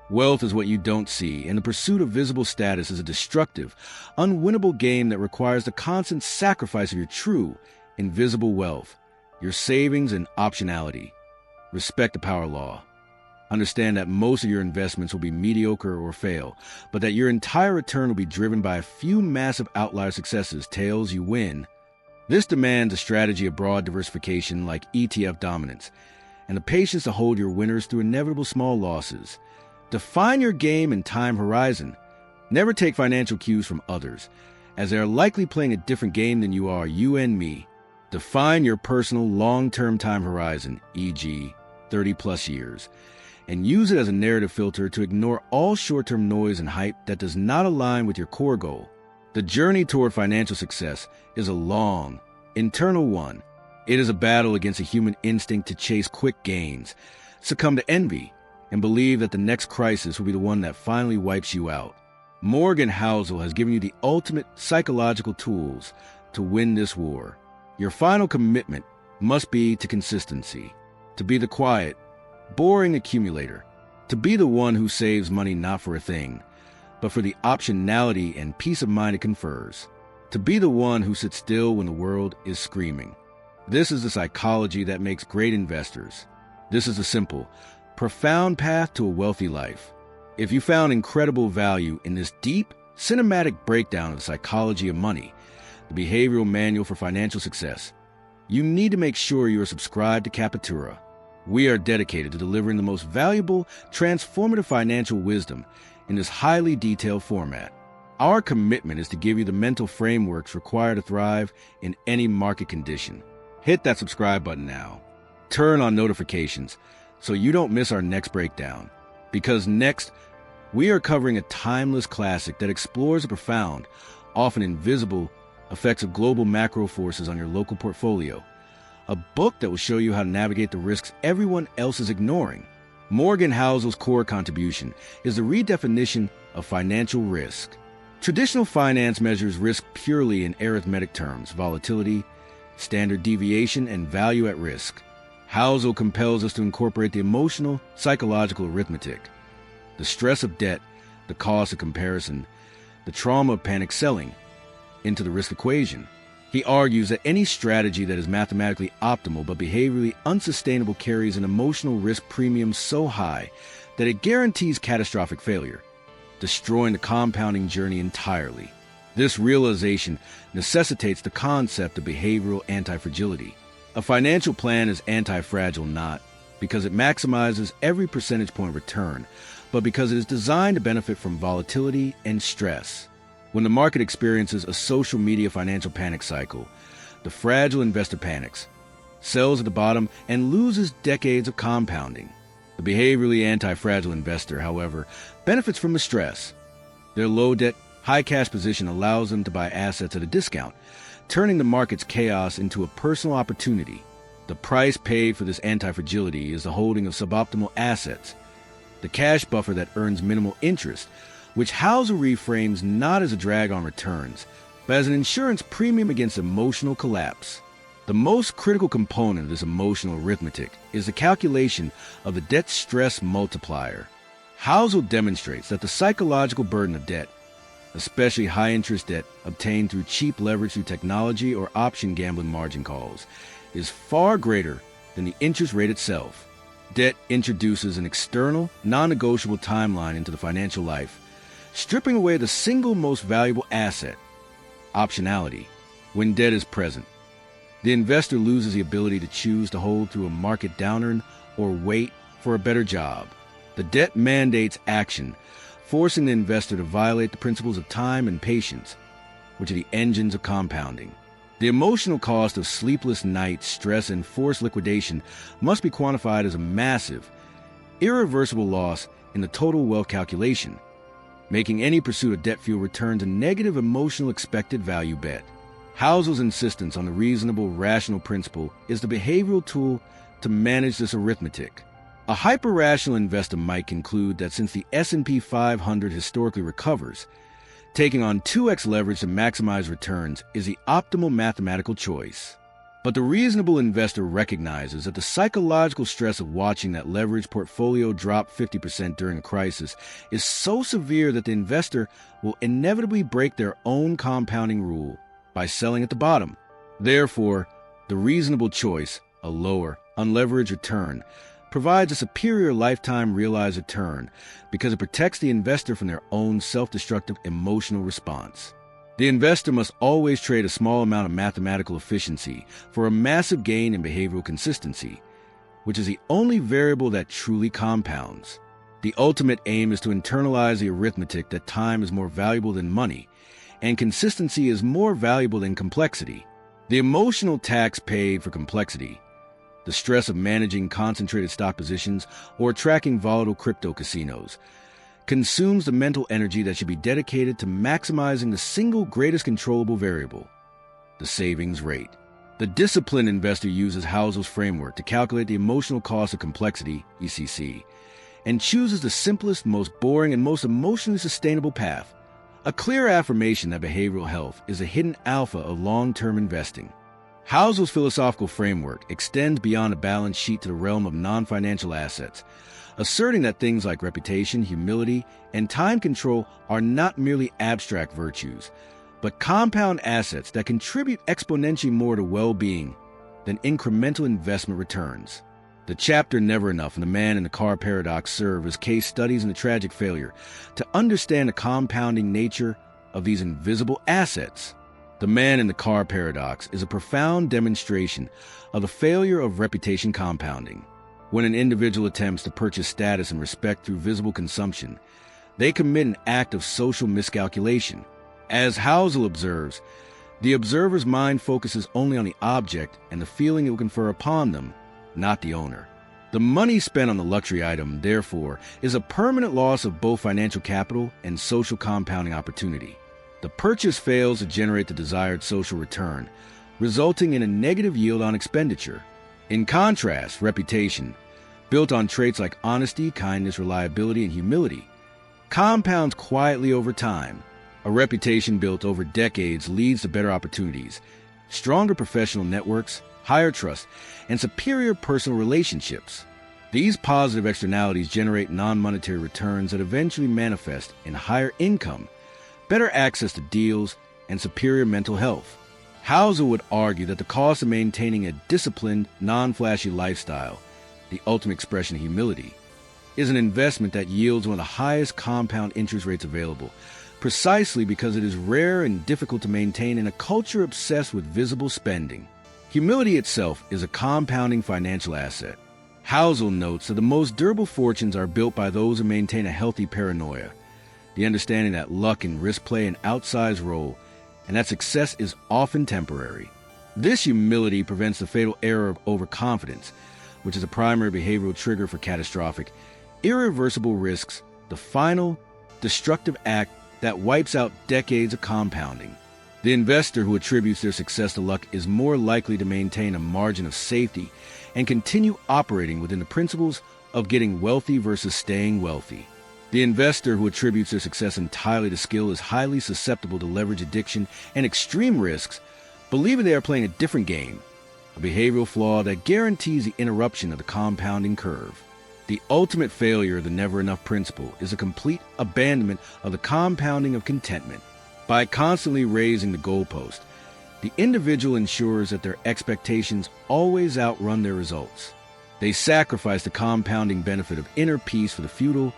Wealth is what you don't see, and the pursuit of visible status is a destructive, unwinnable game that requires the constant sacrifice of your true, invisible wealth, your savings and optionality. Respect the power law. Understand that most of your investments will be mediocre or fail, but that your entire return will be driven by a few massive outlier successes, tails you win. This demands a strategy of broad diversification like ETF dominance, and the patience to hold your winners through inevitable small losses. Define your game and time horizon. Never take financial cues from others, as they are likely playing a different game than you are, you and me. Define your personal long-term time horizon, e.g., 30-plus years, and use it as a narrative filter to ignore all short-term noise and hype that does not align with your core goal. The journey toward financial success is a long, internal one. It is a battle against a human instinct to chase quick gains, succumb to envy, and believe that the next crisis will be the one that finally wipes you out. Morgan Housel has given you the ultimate psychological tools to win this war. Your final commitment must be to consistency, to be the quiet, boring accumulator, to be the one who saves money not for a thing, but for the optionality and peace of mind it confers, to be the one who sits still when the world is screaming. This is the psychology that makes great investors. This is a simple, profound path to a wealthy life. If you found incredible value in this deep, cinematic breakdown of the psychology of money, the behavioral manual for financial success, you need to make sure you are subscribed to Capitura. We are dedicated to delivering the most valuable, transformative financial wisdom in this highly detailed format. Our commitment is to give you the mental frameworks required to thrive in any market condition. Hit that subscribe button now. Turn on notifications so you don't miss our next breakdown. Because next, we are covering a timeless classic that explores the profound, often invisible, effects of global macro forces on your local portfolio. A book that will show you how to navigate the risks everyone else is ignoring. Morgan Housel's core contribution is the redefinition of financial risk. Traditional finance measures risk purely in arithmetic terms: volatility, standard deviation, and value at risk. Housel compels us to incorporate the emotional, psychological arithmetic, the stress of debt, the cost of comparison, the trauma of panic selling, into the risk equation. He argues that any strategy that is mathematically optimal but behaviorally unsustainable carries an emotional risk premium so high that it guarantees catastrophic failure, destroying the compounding journey entirely. This realization necessitates the concept of behavioral anti-fragility. A financial plan is anti-fragile not because it maximizes every percentage point return, but because it is designed to benefit from volatility and stress. When the market experiences a social media financial panic cycle, the fragile investor panics, sells at the bottom, and loses decades of compounding. The behaviorally anti-fragile investor, however, benefits from the stress. Their low debt, high cash position allows them to buy assets at a discount, turning the market's chaos into a personal opportunity. The price paid for this anti-fragility is the holding of suboptimal assets, the cash buffer that earns minimal interest, which Housel reframes not as a drag on returns, but as an insurance premium against emotional collapse. The most critical component of this emotional arithmetic is the calculation of the debt stress multiplier. Housel demonstrates that the psychological burden of debt, especially high-interest debt obtained through cheap leverage through technology or option gambling margin calls, is far greater than the interest rate itself. Debt introduces an external, non-negotiable timeline into the financial life, stripping away the single most valuable asset, optionality. When debt is present, the investor loses the ability to choose to hold through a market downturn or wait for a better job. The debt mandates action, forcing the investor to violate the principles of time and patience, which are the engines of compounding. The emotional cost of sleepless nights, stress, and forced liquidation must be quantified as a massive, irreversible loss in the total wealth calculation, making any pursuit of debt fuel returns a negative emotional expected value bet. Housel's insistence on the reasonable, rational principle is the behavioral tool to manage this arithmetic. A hyper-rational investor might conclude that since the S&P 500 historically recovers, taking on 2x leverage to maximize returns is the optimal mathematical choice. But the reasonable investor recognizes that the psychological stress of watching that leveraged portfolio drop 50% during a crisis is so severe that the investor will inevitably break their own compounding rule by selling at the bottom. Therefore, the reasonable choice, a lower, unleveraged return, provides a superior lifetime realized return because it protects the investor from their own self-destructive emotional response. The investor must always trade a small amount of mathematical efficiency for a massive gain in behavioral consistency, which is the only variable that truly compounds. The ultimate aim is to internalize the arithmetic that time is more valuable than money, and consistency is more valuable than complexity. The emotional tax paid for complexity, the stress of managing concentrated stock positions or tracking volatile crypto casinos, consumes the mental energy that should be dedicated to maximizing the single greatest controllable variable, the savings rate. The disciplined investor uses Housel's framework to calculate the emotional cost of complexity, ECC, and chooses the simplest, most boring, and most emotionally sustainable path, a clear affirmation that behavioral health is a hidden alpha of long-term investing. Housel's philosophical framework extends beyond a balance sheet to the realm of non-financial assets, asserting that things like reputation, humility, and time control are not merely abstract virtues, but compound assets that contribute exponentially more to well-being than incremental investment returns. The chapter Never Enough and the Man in the Car Paradox serve as case studies in the tragic failure to understand the compounding nature of these invisible assets. The Man in the Car Paradox is a profound demonstration of the failure of reputation compounding. When an individual attempts to purchase status and respect through visible consumption, they commit an act of social miscalculation. As Housel observes, the observer's mind focuses only on the object and the feeling it will confer upon them, not the owner. The money spent on the luxury item, therefore, is a permanent loss of both financial capital and social compounding opportunity. The purchase fails to generate the desired social return, resulting in a negative yield on expenditure. In contrast, reputation, built on traits like honesty, kindness, reliability, and humility, compounds quietly over time. A reputation built over decades leads to better opportunities, stronger professional networks, higher trust, and superior personal relationships. These positive externalities generate non-monetary returns that eventually manifest in higher income, better access to deals, and superior mental health. Housel would argue that the cost of maintaining a disciplined, non-flashy lifestyle, the ultimate expression of humility, is an investment that yields one of the highest compound interest rates available, precisely because it is rare and difficult to maintain in a culture obsessed with visible spending. Humility itself is a compounding financial asset. Housel notes that the most durable fortunes are built by those who maintain a healthy paranoia, the understanding that luck and risk play an outsized role, and that success is often temporary. This humility prevents the fatal error of overconfidence, which is a primary behavioral trigger for catastrophic, irreversible risks, the final, destructive act that wipes out decades of compounding. The investor who attributes their success to luck is more likely to maintain a margin of safety and continue operating within the principles of getting wealthy versus staying wealthy. The investor who attributes their success entirely to skill is highly susceptible to leverage addiction and extreme risks, believing they are playing a different game, a behavioral flaw that guarantees the interruption of the compounding curve. The ultimate failure of the never enough principle is a complete abandonment of the compounding of contentment. By constantly raising the goalpost, the individual ensures that their expectations always outrun their results. They sacrifice the compounding benefit of inner peace for the futile,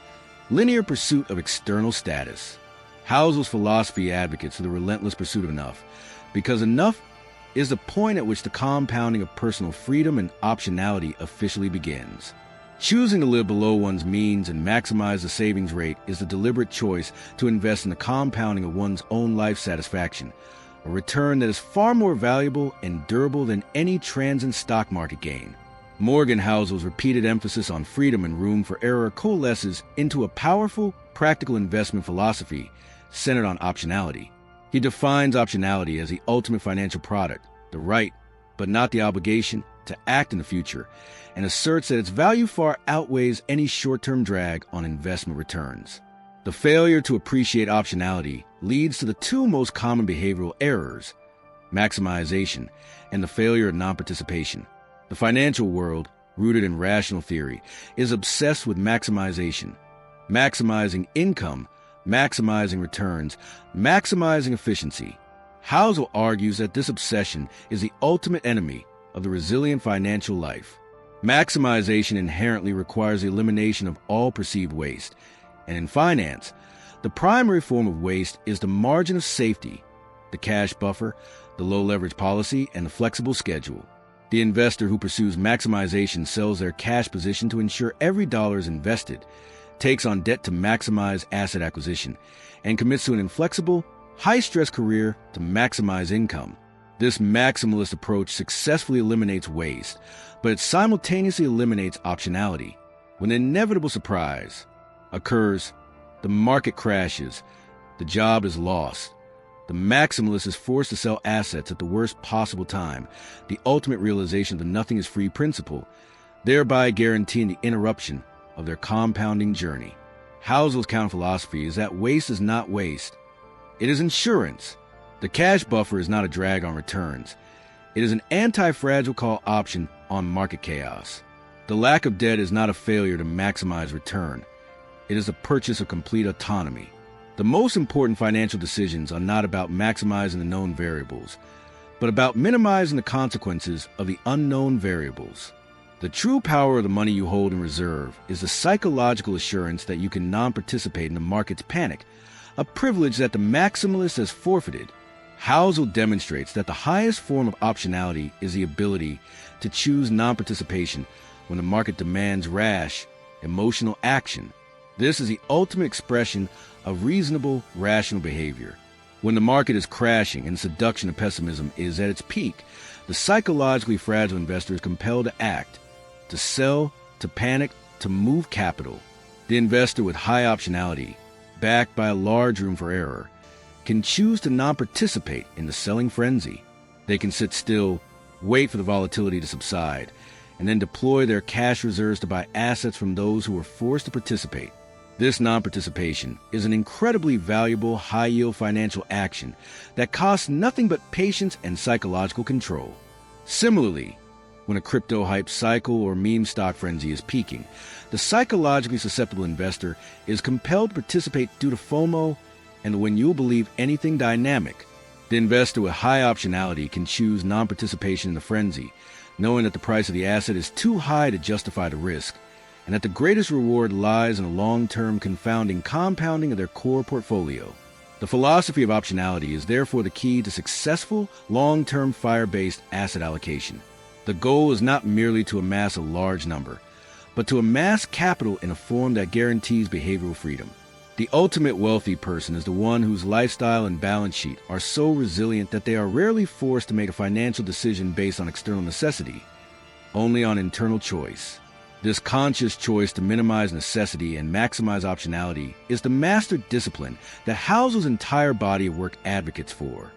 linear pursuit of external status. Housel's philosophy advocates for the relentless pursuit of enough, because enough is the point at which the compounding of personal freedom and optionality officially begins. Choosing to live below one's means and maximize the savings rate is the deliberate choice to invest in the compounding of one's own life satisfaction, a return that is far more valuable and durable than any transient stock market gain. Morgan Housel's repeated emphasis on freedom and room for error coalesces into a powerful, practical investment philosophy centered on optionality. He defines optionality as the ultimate financial product, the right, but not the obligation, to act in the future, and asserts that its value far outweighs any short-term drag on investment returns. The failure to appreciate optionality leads to the two most common behavioral errors: maximization and the failure of non-participation. The financial world, rooted in rational theory, is obsessed with maximization. Maximizing income, maximizing returns, maximizing efficiency. Housel argues that this obsession is the ultimate enemy of the resilient financial life. Maximization inherently requires the elimination of all perceived waste. And in finance, the primary form of waste is the margin of safety, the cash buffer, the low leverage policy, and the flexible schedule. The investor who pursues maximization sells their cash position to ensure every dollar is invested, takes on debt to maximize asset acquisition, and commits to an inflexible, high-stress career to maximize income. This maximalist approach successfully eliminates waste, but it simultaneously eliminates optionality. When the inevitable surprise occurs, the market crashes, the job is lost. The maximalist is forced to sell assets at the worst possible time, the ultimate realization of the nothing is free principle, thereby guaranteeing the interruption of their compounding journey. Housel's counter-philosophy is that waste is not waste. It is insurance. The cash buffer is not a drag on returns. It is an anti-fragile call option on market chaos. The lack of debt is not a failure to maximize return. It is the purchase of complete autonomy. The most important financial decisions are not about maximizing the known variables, but about minimizing the consequences of the unknown variables. The true power of the money you hold in reserve is the psychological assurance that you can non-participate in the market's panic, a privilege that the maximalist has forfeited. Housel demonstrates that the highest form of optionality is the ability to choose non-participation when the market demands rash, emotional action. This is the ultimate expression of reasonable, rational behavior. When the market is crashing and seduction of pessimism is at its peak, the psychologically fragile investor is compelled to act, to sell, to panic, to move capital. The investor with high optionality, backed by a large room for error, can choose to non-participate in the selling frenzy. They can sit still, wait for the volatility to subside, and then deploy their cash reserves to buy assets from those who were forced to participate. This non-participation is an incredibly valuable high-yield financial action that costs nothing but patience and psychological control. Similarly, when a crypto hype cycle or meme stock frenzy is peaking, the psychologically susceptible investor is compelled to participate due to FOMO and when you'll believe anything dynamic. The investor with high optionality can choose non-participation in the frenzy, knowing that the price of the asset is too high to justify the risk, and that the greatest reward lies in the long-term confounding compounding of their core portfolio. The philosophy of optionality is therefore the key to successful, long-term fire-based asset allocation. The goal is not merely to amass a large number, but to amass capital in a form that guarantees behavioral freedom. The ultimate wealthy person is the one whose lifestyle and balance sheet are so resilient that they are rarely forced to make a financial decision based on external necessity, only on internal choice. This conscious choice to minimize necessity and maximize optionality is the master discipline that Housel's entire body of work advocates for.